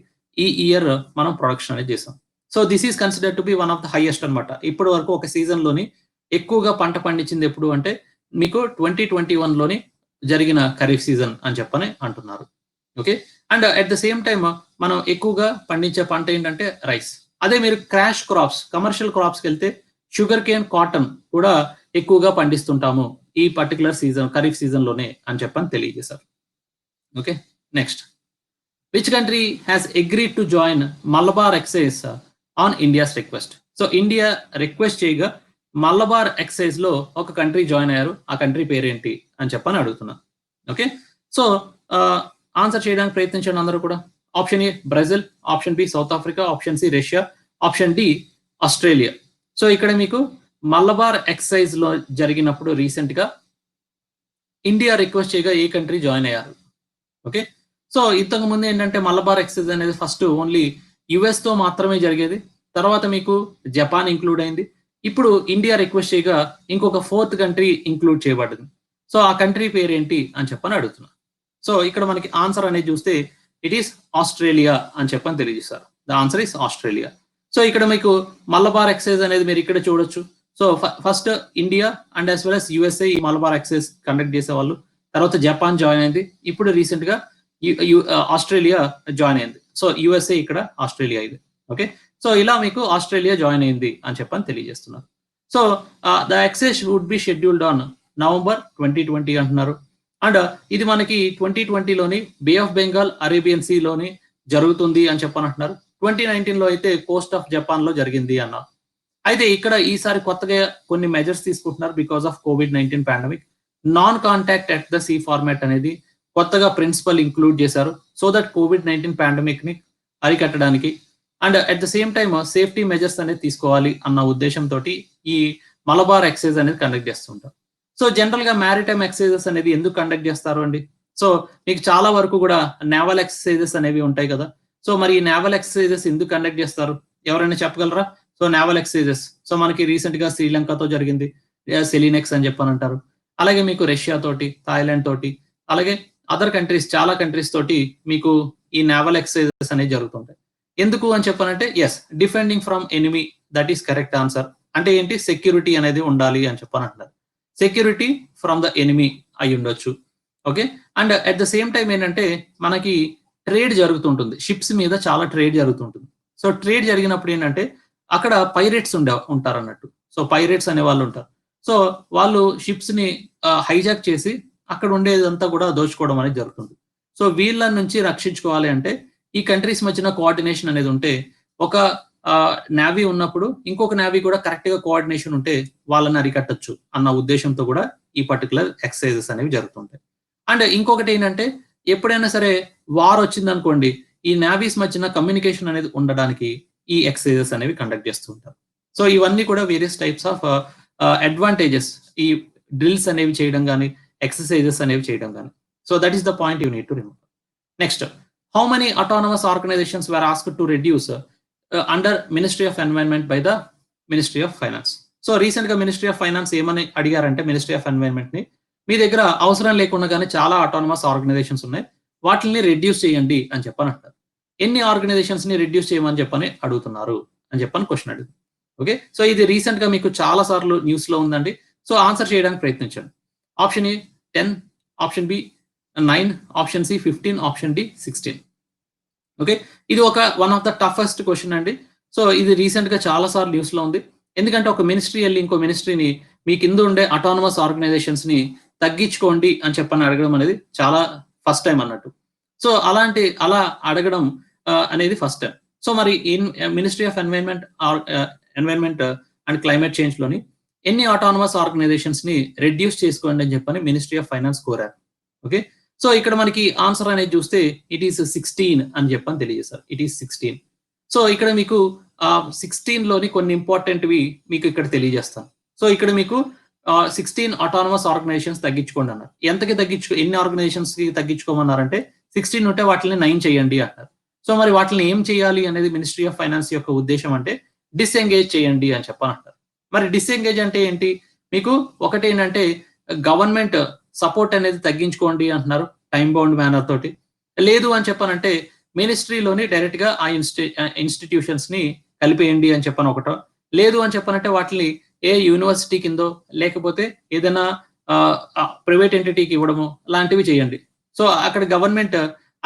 ఈ ఇయర్ మనం ప్రొడక్షన్ అనేది చేసాం. So this is considered to be one of the highest అనమాట. ఇప్పటి వరకు ఒక సీజన్ లోని ఎక్కువగా పంట పండించింది ఎప్పుడు అంటే మీకు 2021 లోని జరిగిన ఖరీఫ్ సీజన్ అని చెప్పని అంటున్నారు. Okay, and at the same time మనం ఎక్కువగా పండించే పంట ఏంటంటే రైస్. అదే మీరు క్రాష్ క్రాప్స్, కమర్షియల్ క్రాప్స్ కి వెళ్తే షుగర్ కేన్, కాటన్ కూడా ఎక్కువగా పండిస్తుంటాము ఈ పర్టికులర్ సీజన్, ఖరీఫ్ సీజన్ లోనే అని చెప్పని తెలియజేశారు. Okay, next, which country has agreed to join Malabar exercise on India's request? So India request చేయగా మలబార్ ఎక్సైజ్ లో ఒక కంట్రీ జాయిన్ అయ్యారు. ఆ కంట్రీ పేరేంటి అని చెప్పని అడుగుతున్నా. ఓకే, సో ఆన్సర్ చేయడానికి ప్రయత్నించండి అందరూ కూడా. Option A Brazil, option B South Africa, option C Russia, option D Australia. So ఇక్కడ మీకు మలబార్ ఎక్సైజ్ లో జరిగినప్పుడు రీసెంట్ గా ఇండియా రిక్వెస్ట్ చేయగా ఏ కంట్రీ జాయిన్ అయ్యారు? ఓకే, సో ఇంతకు ముందు ఏంటంటే మలబార్ ఎక్సైజ్ అనేది ఫస్ట్ ఓన్లీ యుఎస్ తో మాత్రమే జరిగేది. తర్వాత మీకు జపాన్ ఇంక్లూడ్ అయింది. ఇప్పుడు ఇండియా రిక్వెస్ట్ చేయగా ఇంకొక 4th కంట్రీ ఇంక్లూడ్ చేయబడింది. సో ఆ కంట్రీ పేరేంటి అని చెప్పని అడుగుతున్నా. సో ఇక్కడ మనకి ఆన్సర్ అనేది చూస్తే ఇట్ ఈస్ ఆస్ట్రేలియా అని చెప్పని తెలియజేస్తారు. The answer is Australia. So ఇక్కడ మీకు మలబార్ ఎక్సైజ్ అనేది మీరు ఇక్కడ చూడొచ్చు. So first India and as well as USA ఈ మలబార్ ఎక్సైజ్ కండక్ట్ చేసేవాళ్ళు. తర్వాత జపాన్ జాయిన్ అయింది. ఇప్పుడు రీసెంట్ గా ఆస్ట్రేలియా జాయిన్ అయింది. సో యుఎస్ఏ ఇక్కడ, ఆస్ట్రేలియా ఇది. ఓకే, సో ఇలా మీకు ఆస్ట్రేలియా జాయిన్ అయింది అని చెప్పని తెలియజేస్తున్నారు. So the exercise would be scheduled on November 2020 అంటున్నారు. అండ్ ఇది మనకి 2020 లోని Bay of Bengal, Arabian Sea లోని జరుగుతుంది అని చెప్పని అంటున్నారు. 2019 లో అయితే కోస్ట్ ఆఫ్ జపాన్ లో జరిగింది అన్నారు. అయితే ఇక్కడ ఈసారి కొత్తగా కొన్ని మెజర్స్ తీసుకుంటున్నారు because of COVID-19 pandemic. Non contact at the sea format అనేది కొత్తగా ప్రిన్సిపల్ ఇంక్లూడ్ చేశారు. సో దట్ COVID-19 పాండమిక్ ని అరికట్టడానికి and at the same time safety measures అనేది తీసుకోవాలి అన్న ఉద్దేశంతో ఈ మలబార్ ఎక్సైజ్ అనేది కండక్ట్ చేస్తుంటారు. సో జనరల్ గా మ్యారిటైమ్ ఎక్సైజెస్ అనేది ఎందుకు కండక్ట్ చేస్తారు అండి? సో మీకు చాలా వరకు కూడా నేవల్ ఎక్సైజెస్ అనేవి ఉంటాయి కదా. సో మరి నేవల్ ఎక్సర్సైజెస్ ఎందుకు కండక్ట్ చేస్తారు, ఎవరైనా చెప్పగలరా? సో నేవల్ ఎక్సర్సైజెస్, సో మనకి రీసెంట్ గా శ్రీలంకతో జరిగింది, సెలినెక్స్ అని చెప్పని అంటారు. అలాగే మీకు రష్యా తోటి, థాయిలాండ్ తోటి, అలాగే అదర్ కంట్రీస్, చాలా కంట్రీస్ తోటి మీకు ఈ నేవల్ ఎక్సర్సైజెస్ అనేవి జరుగుతుంటాయి. ఎందుకు అని చెప్పానంటే, yes, defending from enemy, that is correct answer. అంటే ఏంటి, సెక్యూరిటీ అనేది ఉండాలి అని చెప్పని అంటారు. సెక్యూరిటీ ఫ్రమ్ ద ఎనిమీ అయి ఉండొచ్చు. Okay, and at the same time ఏంటంటే మనకి ట్రేడ్ జరుగుతుంటుంది, షిప్స్ మీద చాలా ట్రేడ్ జరుగుతుంటుంది. సో ట్రేడ్ జరిగినప్పుడు ఏంటంటే అక్కడ పైరేట్స్ ఉంటారు అన్నట్టు. సో పైరేట్స్ అనే వాళ్ళు ఉంటారు. సో వాళ్ళు షిప్స్ ని హైజాక్ చేసి అక్కడ ఉండేదంతా కూడా దోచుకోవడం అనేది జరుగుతుంది. సో వీళ్ళ నుంచి రక్షించుకోవాలి అంటే ఈ కంట్రీస్ మధ్యన కోఆర్డినేషన్ అనేది ఉంటే, ఒక నేవీ ఉన్నప్పుడు ఇంకొక నేవీ కూడా కరెక్ట్ గా కోఆర్డినేషన్ ఉంటే వాళ్ళని అరికట్టచ్చు అన్న ఉద్దేశంతో కూడా ఈ పర్టికులర్ ఎక్సర్సైజెస్ అనేవి జరుగుతుంటాయి. అండ్ ఇంకొకటి ఏంటంటే, ఎప్పుడైనా సరే వార్ వచ్చింది అనుకోండి, ఈ నేవీస్ మధ్యన కమ్యూనికేషన్ అనేది ఉండడానికి ఈ ఎక్సర్సైజెస్ అనేవి కండక్ట్ చేస్తూ ఉంటారు. సో ఇవన్నీ కూడా వేరియస్ టైప్స్ ఆఫ్ అడ్వాంటేజెస్, ఈ డ్రిల్స్ అనేవి చేయడం కానీ, ఎక్సర్సైజెస్ అనేవి చేయడం కానీ. So that is the point you need to remember. Next, how many autonomous organisations were asked to reduce under ministry of environment by the ministry of finance. So recent గా ministry of finance ఏమని అడిగారంటే, ministry of environment ని, మీ దగ్గర అవసరం లేకుండా కానీ చాలా autonomous organisations ఉన్నాయి, వాటిని రెడ్యూస్ చేయండి అని చెప్పని అంటారు. ఎన్ని ఆర్గనైజేషన్స్ ని రెడ్యూస్ చేయమని చెప్పని అడుగుతున్నారు అని చెప్పని క్వశ్చన్ అడుగుతుంది. ఓకే, సో ఇది రీసెంట్ గా మీకు చాలా సార్లు న్యూస్ లో ఉందండి. సో ఆన్సర్ చేయడానికి ప్రయత్నించండి. Option A 10, option B 9, option C 15, option D 16. Okay, ఇది one of the toughest question అండి. సో ఇది రీసెంట్ గా చాలా సార్లు న్యూస్ లో ఉంది. ఎందుకంటే ఒక మినిస్ట్రీ వెళ్ళి ఇంకో మినిస్ట్రీని మీ కింద ఉండే అటానమస్ ఆర్గనైజేషన్స్ ని తగ్గించుకోండి అని చెప్పని అడగడం అనేది చాలా ఫస్ట్ టైం అన్నట్టు. సో అలా అడగడం అనేది ఫస్ట్ టైం. సో మరి ministry of environment and climate change లోని ఎన్ని అటానమస్ ఆర్గనైజేషన్స్ ని రెడ్యూస్ చేసుకోండి అని చెప్పని మినిస్ట్రీ ఆఫ్ ఫైనాన్స్ కోరారు. ఓకే, సో ఇక్కడ మనకి ఆన్సర్ అనేది చూస్తే ఇట్ ఈస్ 16 అని చెప్పని తెలియజేశారు. It is 16. సో ఇక్కడ మీకు 16 లోని కొన్ని ఇంపార్టెంట్వి మీకు ఇక్కడ తెలియజేస్తాను. సో ఇక్కడ మీకు 16 అటానమస్ ఆర్గనైజేషన్స్ తగ్గించుకోండి అన్నారు. ఎన్ని ఆర్గనైజేషన్స్ కి తగ్గించుకోమన్నారంటే 16 ఉంటే వాటిని 9 చేయండి అన్నారు. సో మరి వాటిని ఏం చేయాలి అనేది మినిస్ట్రీ ఆఫ్ ఫైనాన్స్ యొక్క ఉద్దేశం అంటే డిస్ఎంగేజ్ చేయండి అని చెప్పనంటారు. మరి డిస్ఎంగేజ్ అంటే ఏంటి, మీకు ఒకటి ఏంటంటే గవర్నమెంట్ సపోర్ట్ అనేది తగ్గించుకోండి అంటున్నారు టైం బౌండ్ మేనర్ తోటి. లేదు అని చెప్పనంటే మినిస్ట్రీలోని డైరెక్ట్ గా ఆ ఇన్స్టిట్యూషన్స్ ని కలిపేయండి అని చెప్పని ఒకటో, లేదు అని చెప్పనంటే వాటిని ఏ యూనివర్సిటీ కిందో లేకపోతే ఏదైనా ప్రైవేట్ ఎంటిటీకి ఇవ్వడము లాంటివి చేయండి. సో అక్కడ గవర్నమెంట్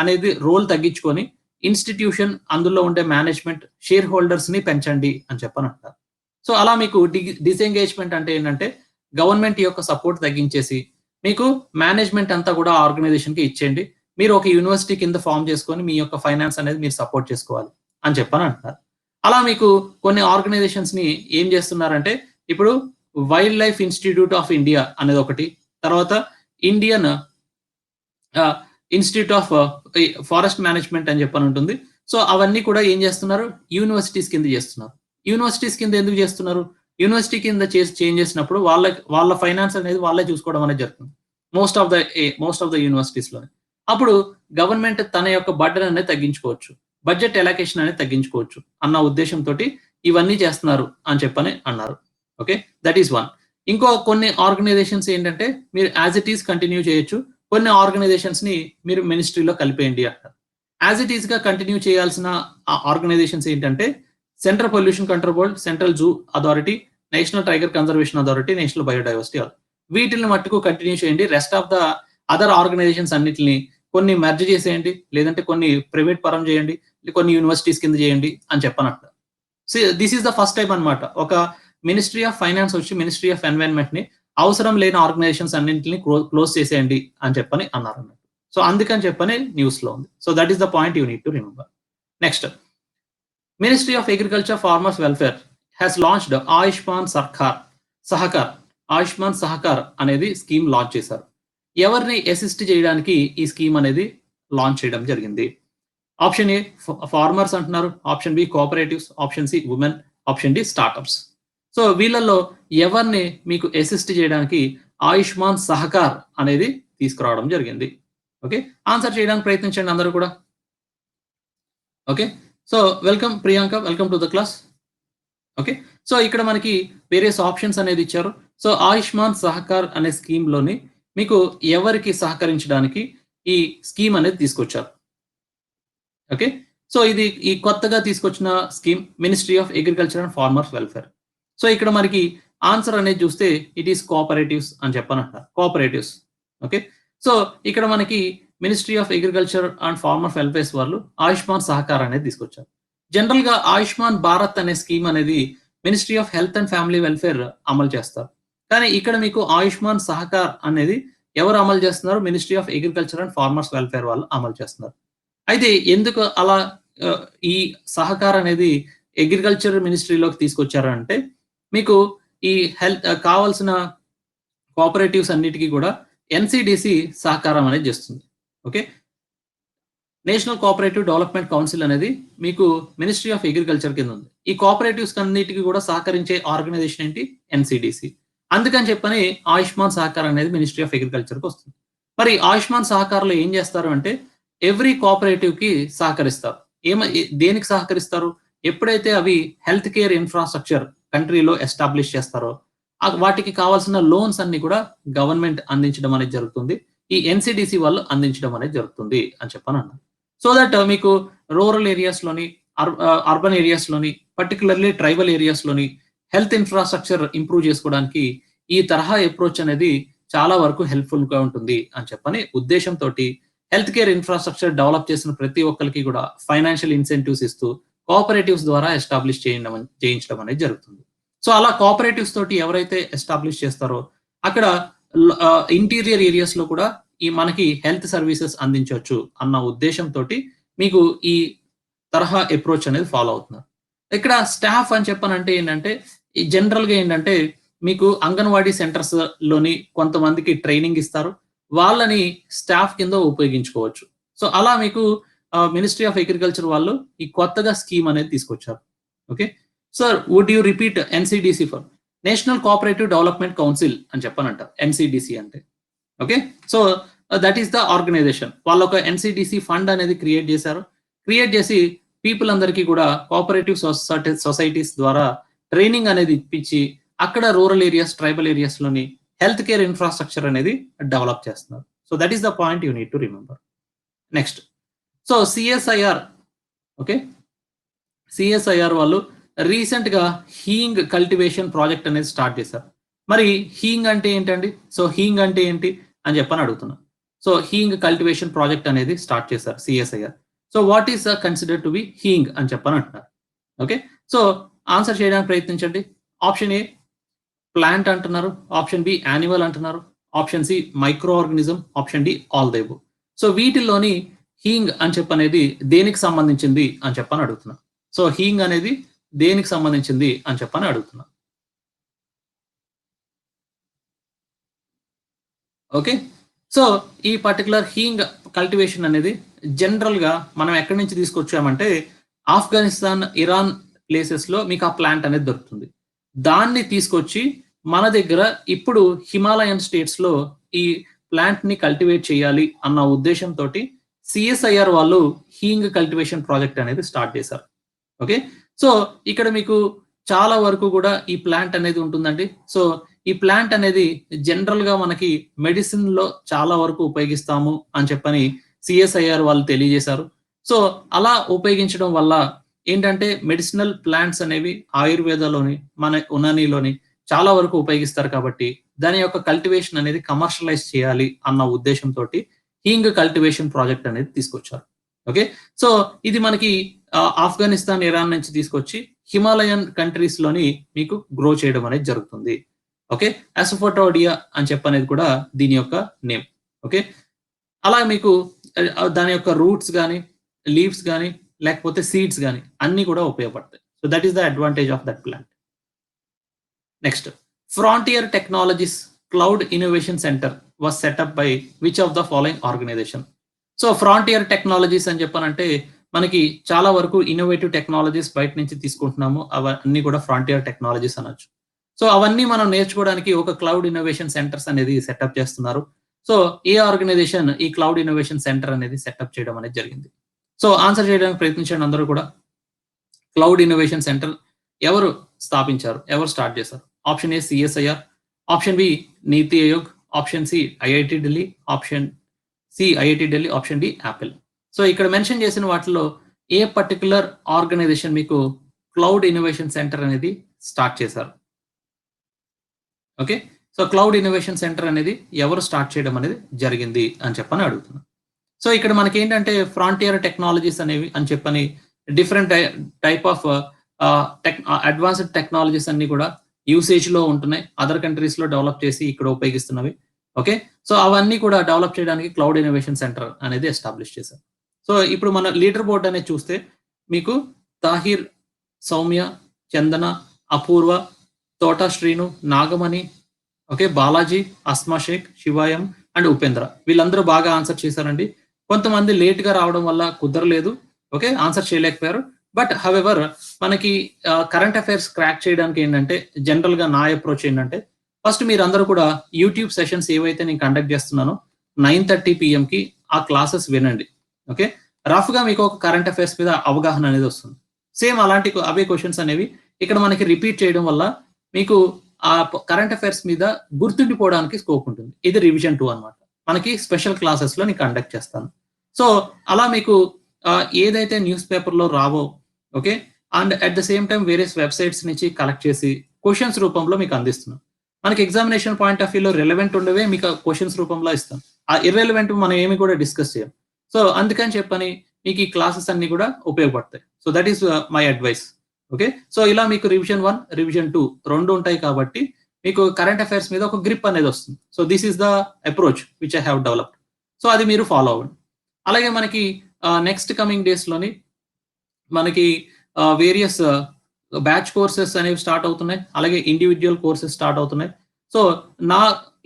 అనేది రోల్ తగ్గించుకొని ఇన్స్టిట్యూషన్, అందులో ఉండే మేనేజ్మెంట్, షేర్ హోల్డర్స్ ని పెంచండి అని చెప్పని అంటారు. సో అలా మీకు డిసెంగేజ్మెంట్ అంటే ఏంటంటే గవర్నమెంట్ యొక్క సపోర్ట్ తగ్గించేసి మీకు మేనేజ్మెంట్ అంతా కూడా ఆర్గనైజేషన్ కి ఇచ్చేయండి, మీరు ఒక యూనివర్సిటీ కింద ఫామ్ చేసుకొని మీ యొక్క ఫైనాన్స్ అనేది మీరు సపోర్ట్ చేసుకోవాలి అని చెప్పని అంటున్నారు. అలా మీకు కొన్ని ఆర్గనైజేషన్స్ ని ఏం చేస్తున్నారంటే, ఇప్పుడు wild life institute of India అనేది ఒకటి, తర్వాత Indian institute of forest management అని చెప్పని ఉంటుంది. సో అవన్నీ కూడా ఏం చేస్తున్నారు, యూనివర్సిటీస్ కింద చేస్తున్నారు. యూనివర్సిటీస్ కింద ఎందుకు చేస్తున్నారు, యూనివర్సిటీ కింద చేంజ్ చేసినప్పుడు వాళ్ళ ఫైనాన్స్ అనేది వాళ్ళే చూసుకోవడం అనేది జరుగుతుంది మోస్ట్ ఆఫ్ ద యూనివర్సిటీస్ లో. అప్పుడు గవర్నమెంట్ తన యొక్క బడ్జెట్ అనేది తగ్గించుకోవచ్చు, బడ్జెట్ ఎలకేషన్ అనేది తగ్గించుకోవచ్చు అన్న ఉద్దేశంతో ఇవన్నీ చేస్తున్నారు అని చెప్పని అన్నారు. Okay, that is one. ఇంకో కొన్ని ఆర్గనైజేషన్స్ ఏంటంటే మీరు యాజ్ ఇట్ ఈస్ కంటిన్యూ చేయొచ్చు, కొన్ని ఆర్గనైజేషన్స్ ని మీరు మినిస్ట్రీలో కలిపేయండి అంటారు. యాజ్ ఇట్ ఈస్ గా కంటిన్యూ చేయాల్సిన ఆర్గనైజేషన్స్ ఏంటంటే central pollution control board, central zoo authority, national tiger conservation authority, national biodiversity, వీటిని మట్టుకు కంటిన్యూ చేయండి. Rest of the other organisations అన్నిటిని కొన్ని మెర్జ్ చేసేయండి, లేదంటే కొన్ని ప్రైవేట్ పరం చేయండి, కొన్ని యూనివర్సిటీస్ కింద చేయండి అని చెప్పనట్టు. This is the first time అనమాట ఒక మినిస్ట్రీ ఆఫ్ ఫైనాన్స్ వచ్చి మినిస్ట్రీ ఆఫ్ ఎన్వైరన్మెంట్ ని అవసరం లేని ఆర్గనైజేషన్స్ అన్నింటిని క్లోజ్ చేసేయండి అని చెప్పని అన్నారు అన్నట్టు. సో అందుకని చెప్పని న్యూస్ లో ఉంది. So that is the point you need to remember. Next, ministry of agriculture farmers welfare has launched Ayushman Sahakar అనేది స్కీమ్ లాంచ్ చేశారు. ఎవరిని అసిస్ట్ చేయడానికి ఈ స్కీమ్ అనేది లాంచ్ చేయడం జరిగింది? ఆప్షన్ ఏ ఫార్మర్స్ అంటున్నారు, option B cooperatives, option C women, option D startups. So వీళ్ళల్లో ఎవరిని మీకు అసిస్ట్ చేయడానికి ఆయుష్మాన్ సహకార్ అనేది తీసుకురావడం జరిగింది? ఓకే, ఆన్సర్ చేయడానికి ప్రయత్నించండి అందరూ కూడా. Okay. So welcome Priyanka, welcome to the class. Okay. So ఇక్కడ మనకి వేరియస్ ఆప్షన్స్ అనేది ఇచ్చారు. సో ఆయుష్మాన్ సహకార్ అనే స్కీమ్‌లోని మీకు ఎవరికి సహకరించడానికి ఈ స్కీమ్ అనేది తీసుకొచ్చారు. ఓకే. సో ఇది ఈ కొత్తగా తీసుకొచ్చిన scheme ministry of agriculture and farmers welfare. So ఇక్కడ మనకి ఆన్సర్ అనేది చూస్తే ఇట్ ఈస్ కోఆపరేటివ్స్ అని చెప్పనంటారు. కోఆపరేటివ్స్. ఓకే. సో ఇక్కడ మనకి ministry of agriculture and farmer welfares వాళ్ళు ఆయుష్మాన్ సహకార్ అనేది తీసుకొచ్చారు. జనరల్‌గా ఆయుష్మాన్ భారత్ అనే స్కీమ్ అనేది ministry of health and family welfare అమలు చేస్తారు. కానీ ఇక్కడ మీకు ఆయుష్మాన్ సహకార్ అనేది ఎవరు అమలు చేస్తున్నారు? Ministry of agriculture and farmers welfare వాళ్ళు అమలు చేస్తున్నారు. అయితే ఎందుకు అలా ఈ సహకారం అనేది అగ్రికల్చర్ మినిస్ట్రీలోకి తీసుకొచ్చారు అంటే, మీకు ఈ హెల్త్ కావాల్సిన కోఆపరేటివ్స్ అన్నిటికి కూడా ఎన్‌సిడిసి సహకారం అనేది చేస్తుంది. Okay. National cooperative development council అనేది మీకు మినిస్ట్రీ ఆఫ్ అగ్రికల్చర్ కింద ఉంది. ఈ కోఆపరేటివ్స్ అన్నిటికి కూడా సహకరించే ఆర్గనైజేషన్ ఏంటి? ఎన్‌సిడిసి. అందుకని చెప్పని ఆయుష్మాన్ సహకార్ అనేది మినిస్ట్రీ ఆఫ్ అగ్రికల్చర్‌కి వస్తుంది. మరి ఆయుష్మాన్ సహకార్‌లో ఏం చేస్తారు అంటే ఎవ్రీ కోఆపరేటివ్‌కి సహకరిస్తారు. దేనికి సహకరిస్తారు? ఎప్పుడైతే అవి హెల్త్ కేర్ ఇన్‌ఫ్రాస్ట్రక్చర్ కంట్రీలో ఎస్టాబ్లిష్ చేస్తారో, వాటికి కావాల్సిన లోన్స్ అన్ని కూడా గవర్నమెంట్ అందించడం అనేది జరుగుతుంది. ఈ ఎన్‌సిడిసి వాళ్ళు అందించడం అనేది జరుగుతుంది అని చెప్పనన్నారు. సో దట్ మీకు రూరల్ ఏరియాస్‌లోని, అర్బన్ ఏరియాస్‌లోని, పర్టిక్యులర్‌లీ ట్రైబల్ ఏరియాస్‌లోని హెల్త్ ఇన్‌ఫ్రాస్ట్రక్చర్ ఇంప్రూవ్ చేసుకోవడానికి ఈ తరహా అప్రోచ్ అనేది చాలా వరకు హెల్ప్‌ఫుల్‌గా ఉంటుంది అని చెప్పని ఉద్దేశంతోటి హెల్త్ కేర్ ఇన్‌ఫ్రాస్ట్రక్చర్ డెవలప్ చేసిన ప్రతి ఒక్కళ్ళకి కూడా ఫైనాన్షియల్ ఇన్సెంటివ్స్ ఇస్తూ కోఆపరేటివ్స్ ద్వారా ఎస్టాబ్లిష్ చేయించడం అనేది జరుగుతుంది. సో అలా కోఆపరేటివ్స్ తోటి ఎవరైతే ఎస్టాబ్లిష్ చేస్తారో అక్కడ ఇంటీరియర్ ఏరియాస్‌లో కూడా మనకి హెల్త్ సర్వీసెస్ అందించొచ్చు అన్న ఉద్దేశంతోటి మీకు ఈ తరహా అప్రోచ్ అనేది ఫాలో అవుతున్నారు. ఇక్కడ స్టాఫ్ అని చెప్పనంటే ఏంటంటే జనరల్‌గా ఏంటంటే మీకు అంగన్వాడీ సెంటర్స్ లోని కొంతమందికి ట్రైనింగ్ ఇస్తారు. వాళ్ళని స్టాఫ్ కింద ఉపయోగించుకోవచ్చు. సో అలా మీకు మినిస్ట్రీ ఆఫ్ అగ్రికల్చర్ వాళ్ళు ఈ కొత్తగా స్కీమ్ అనేది తీసుకొచ్చారు. Okay. Sir would you repeat NCDC for national cooperative development council అని చెప్పనంటారు. ఎన్‌సిడిసి అంటే. Okay. So that is the organization. వాళ్ళు ఒక ఎన్‌సిడిసి ఫండ్ అనేది క్రియేట్ చేశారు. క్రియేట్ చేసి పీపుల్ అందరికీ కూడా కోఆపరేటివ్ సొసైటీస్ ద్వారా ట్రైనింగ్ అనేది ఇప్పించి అక్కడ రూరల్ ఏరియాస్, ట్రైబల్ ఏరియాస్‌లోని హెల్త్ కేర్ ఇన్‌ఫ్రాస్ట్రక్చర్ అనేది డెవలప్ చేస్తున్నారు. So that is the point you need to remember. Next. So CSIR. Okay. CSIR వాళ్ళు రీసెంట్‌గా హీయింగ్ కల్టివేషన్ ప్రాజెక్ట్ అనేది స్టార్ట్ చేశారు. మరి హీయింగ్ అంటే ఏంటండి? సో హీయింగ్ అంటే ఏంటి అని చెప్పని అడుగుతున్నా. సో హీయింగ్ కల్టివేషన్ ప్రాజెక్ట్ అనేది స్టార్ట్ చేశారు CSIR. So what is considered to be hing అని చెప్పని అంటున్నారు. ఓకే. సో ఆన్సర్ చేయడానికి ప్రయత్నించండి. ఆప్షన్ ఏ ప్లాంట్ అంటున్నారు. ఆప్షన్ బి యానిమల్ అంటున్నారు. Option C microorganism. Option D all the above. So వీటిల్లోని హీయింగ్ అని చెప్పనేది దేనికి సంబంధించింది అని చెప్పని అడుగుతున్నా. సో హీయింగ్ అనేది దేనికి సంబంధించింది అని చెప్పని అడుగుతున్నా. ఓకే. సో ఈ పర్టిక్యులర్ హీయింగ్ కల్టివేషన్ అనేది జనరల్‌గా మనం ఎక్కడి నుంచి తీసుకొచ్చామంటే ఆఫ్ఘనిస్తాన్, ఇరాన్ ప్లేసెస్‌లో మీకు ఆ ప్లాంట్ అనేది దొరుకుతుంది. దాన్ని తీసుకొచ్చి మన దగ్గర ఇప్పుడు హిమాలయన్ స్టేట్స్‌లో ఈ ప్లాంట్‌ని కల్టివేట్ చేయాలి అన్న ఉద్దేశంతోటి సీఎస్ఐఆర్ వాళ్ళు హీయింగ్ కల్టివేషన్ ప్రాజెక్ట్ అనేది స్టార్ట్ చేశారు. ఓకే. సో ఇక్కడ మీకు చాలా వరకు కూడా ఈ ప్లాంట్ అనేది ఉంటుందండి. సో ఈ ప్లాంట్ అనేది జనరల్‌గా మనకి మెడిసిన్‌లో చాలా వరకు ఉపయోగిస్తాము అని చెప్పని సీఎస్ఐఆర్ వాళ్ళు తెలియజేశారు. సో అలా ఉపయోగించడం వల్ల ఏంటంటే మెడిసినల్ ప్లాంట్స్ అనేవి ఆయుర్వేదలోని, మన యునానీలోని చాలా వరకు ఉపయోగిస్తారు కాబట్టి దాని యొక్క కల్టివేషన్ అనేది కమర్షియలైజ్ చేయాలి అన్న ఉద్దేశంతోటి హీయింగ్ కల్టివేషన్ ప్రాజెక్ట్ అనేది తీసుకొచ్చారు. ఓకే. సో ఇది మనకి ఆఫ్ఘనిస్తాన్, ఇరాన్ నుంచి తీసుకొచ్చి హిమాలయన్ కంట్రీస్‌లోని మీకు గ్రో చేయడం అనేది జరుగుతుంది. ఓకే. అసఫోటోడియా అని చెప్పనేది కూడా దీని యొక్క నేమ్. ఓకే. అలా మీకు దాని యొక్క రూట్స్ గాని, లీవ్స్ గాని, లేకపోతే సీడ్స్ గాని అన్నీ కూడా ఉపయోగపడతాయి. So that is the advantage of that plant. Next. Frontier technologies cloud innovation centre was set up by which of the following organisation? So frontier technologies అని చెప్పనంటే మనకి చాలా వరకు ఇన్నోవేటివ్ టెక్నాలజీస్ బయట నుంచి తీసుకుంటున్నాము. అవన్నీ కూడా ఫ్రాంటియర్ టెక్నాలజీస్ అనొచ్చు. సో అవన్నీ మనం నేర్చుకోవడానికి ఒక క్లౌడ్ ఇన్నోవేషన్ సెంటర్స్ అనేది సెటప్ చేస్తున్నారు. సో ఏ ఆర్గనైజేషన్ ఈ క్లౌడ్ ఇన్నోవేషన్ సెంటర్ అనేది సెటప్ చేయడం అనేది జరిగింది? సో ఆన్సర్ చేయడానికి ప్రయత్నించండి అందరూ కూడా. క్లౌడ్ ఇన్నోవేషన్ సెంటర్ ఎవరు స్థాపించారు, ఎవరు స్టార్ట్ చేశారు? Option A CSIR, option B NITI Aayog, option C IIT Delhi, option C IIT Delhi, option D Apple. So ఇక్కడ మెన్షన్ చేసిన వాటిలో ఏ పర్టికులర్ ఆర్గనైజేషన్ మీకు క్లౌడ్ ఇన్నోవేషన్ సెంటర్ అనేది స్టార్ట్ చేశారు? Okay, so cloud innovation centre అనేది ఎవరు స్టార్ట్ చేయడం అనేది జరిగింది అని చెప్పని అడుగుతున్నాను. సో ఇక్కడ మనకి ఏంటంటే ఫ్రాంటియర్ టెక్నాలజీస్ అనేవి అని చెప్పని different type of advanced technologies అన్ని కూడా యూసేజ్ లో ఉంటున్నాయి, అదర్ కంట్రీస్ లో డెవలప్ చేసి ఇక్కడ ఉపయోగిస్తున్నవి. ఓకే, సో అవన్నీ కూడా డెవలప్ చేయడానికి క్లౌడ్ ఇన్నోవేషన్ సెంటర్ అనేది ఎస్టాబ్లిష్ చేశారు. సో ఇప్పుడు మన లీడర్ బోర్డ్ అనేది చూస్తే మీకు తాహిర్, సౌమ్య, చందన, అపూర్వ, తోట శ్రీను, నాగమణి, ఓకే, బాలాజీ, అస్మా షేక్, శివాయం అండ్ ఉపేంద్ర వీళ్ళందరూ బాగా ఆన్సర్ చేశారండి. కొంతమంది లేట్ గా రావడం వల్ల కుదరలేదు, ఓకే, ఆన్సర్ చేయలేకపోయారు. బట్ హవెవర్ మనకి కరెంట్ అఫైర్స్ క్రాక్ చేయడానికి ఏంటంటే జనరల్ గా నా అప్రోచ్ ఏంటంటే ఫస్ట్ మీరు అందరూ కూడా యూట్యూబ్ సెషన్స్ ఏవైతే నేను కండక్ట్ చేస్తున్నానో 9:30 PM కి ఆ క్లాసెస్ వినండి. ఓకే, రఫ్ గా మీకు ఒక కరెంట్ అఫైర్స్ మీద అవగాహన అనేది వస్తుంది. సేమ్ అలాంటి అవే క్వశ్చన్స్ అనేవి ఇక్కడ మనకి రిపీట్ చేయడం వల్ల మీకు ఆ కరెంట్ అఫైర్స్ మీద గుర్తుండిపోవడానికి స్కోప్ ఉంటుంది. ఇది రివిజన్ 2 అన్నమాట. మనకి స్పెషల్ క్లాసెస్ లో నేను కండక్ట్ చేస్తాను. సో అలా మీకు ఏదైతే న్యూస్ పేపర్ లో రావో, okay, and at the same time various websites నుంచి కలెక్ట్ చేసి క్వశ్చన్స్ రూపంలో మీకు అందిస్తున్నాం. మనకి ఎగ్జామినేషన్ పాయింట్ ఆఫ్ వ్యూలో రిలవెంట్ ఉండవే మీకు క్వశ్చన్స్ రూపంలో ఇస్తాం, ఆ ఇర్రెలవెంట్ మనం ఏమి కూడా డిస్కస్ చేయం. సో అందుకని చెప్పని మీకు ఈ క్లాసెస్ అన్ని కూడా ఉపయోగపడతాయి. So that is my advice. Okay, so ఇలా మీకు రివిజన్ 1, రివిజన్ 2 రెండు ఉంటాయి కాబట్టి మీకు కరెంట్ అఫైర్స్ మీద ఒక గ్రిప్ అనేది వస్తుంది. So this is the approach which I have developed. So అది మీరు ఫాలో అవ్వండి. అలాగే మనకి నెక్స్ట్ కమింగ్ డేస్ లోని మనకి వేరియస్ బ్యాచ్ కోర్సెస్ అనేవి స్టార్ట్ అవుతున్నాయి, అలాగే ఇండివిజువల్ కోర్సెస్ స్టార్ట్ అవుతున్నాయి. సో నా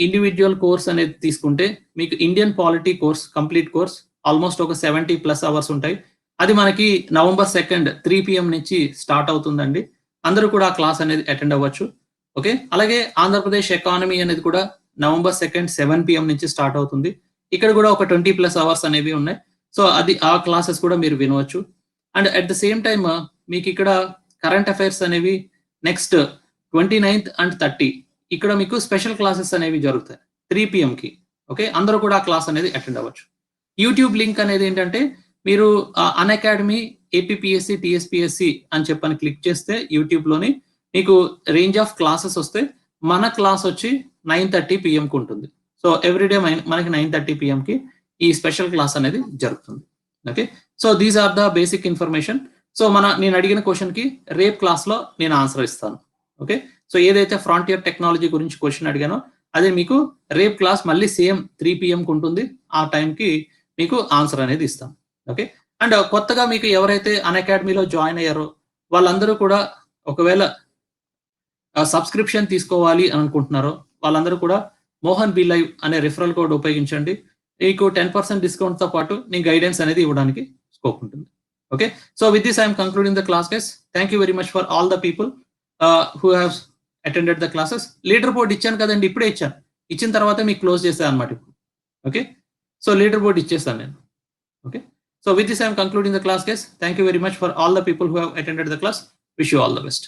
ఇండివిజువల్ కోర్స్ అనేది తీసుకుంటే మీకు Indian polity course complete course almost ఒక 70+ అవర్స్ ఉంటాయి. అది మనకి November 2nd 3 PM నుంచి స్టార్ట్ అవుతుందండి. అందరూ కూడా ఆ క్లాస్ అనేది అటెండ్ అవ్వచ్చు. ఓకే, అలాగే ఆంధ్రప్రదేశ్ ఎకానమీ అనేది కూడా November 2nd 7 PM నుంచి స్టార్ట్ అవుతుంది. ఇక్కడ కూడా ఒక 20+ అవర్స్ అనేవి ఉన్నాయి. సో అది ఆ క్లాసెస్ కూడా మీరు వినవచ్చు. And at the same time మీకు ఇక్కడ కరెంట్ అఫైర్స్ అనేవి నెక్స్ట్ 29th and 30 ఇక్కడ మీకు స్పెషల్ క్లాసెస్ అనేవి జరుగుతాయి 3 PM కి. ఓకే, అందరూ కూడా ఆ క్లాస్ అనేది అటెండ్ అవ్వచ్చు. యూట్యూబ్ లింక్ అనేది ఏంటంటే మీరు అన్అకాడమీ ఏపీపీఎస్సి టీఎస్పీఎస్సి అని చెప్పని క్లిక్ చేస్తే యూట్యూబ్ లోని మీకు రేంజ్ ఆఫ్ క్లాసెస్ వస్తే మన క్లాస్ వచ్చి 9:30 PM కి ఉంటుంది. సో ఎవ్రీడే మనకి 9:30 PM కి ఈ స్పెషల్ క్లాస్ అనేది జరుగుతుంది. Okay, so these are the basic information. So నేను అడిగిన క్వశ్చన్ కి రేపు క్లాస్ లో నేను ఆన్సర్ ఇస్తాను. ఓకే, సో ఏదైతే ఫ్రాంటియర్ టెక్నాలజీ గురించి క్వశ్చన్ అడిగానో అదే మీకు రేపు క్లాస్ మళ్ళీ సేమ్ 3 PM కి ఉంటుంది. ఆ టైంకి మీకు ఆన్సర్ అనేది ఇస్తాను. ఓకే, అండ్ కొత్తగా మీకు ఎవరైతే అన్అకాడమీలో జాయిన్ అయ్యారో వాళ్ళందరూ కూడా ఒకవేళ సబ్స్క్రిప్షన్ తీసుకోవాలి అని అనుకుంటున్నారో వాళ్ళందరూ కూడా మోహన్ బి లైవ్ అనే రిఫరల్ కోడ్ ఉపయోగించండి. మీకు 10% డిస్కౌంట్ తో పాటు నేను గైడెన్స్ అనేది ఇవ్వడానికి స్కోప్ ఉంటుంది. Okay, so with this I'm concluding the class guys. Thank you very much for all the people who have attended the classes. Leader board ఇచ్చాను కదండి, ఇప్పుడే ఇచ్చాను. ఇచ్చిన తర్వాత మీకు క్లోజ్ చేశాను అనమాట ఇప్పుడు. ఓకే, సో లీడర్ బోర్డ్ ఇచ్చేస్తాను నేను. Okay, so with this I am concluding the class guys. Thank you very much for all the people who have attended the class. Wish you all the best.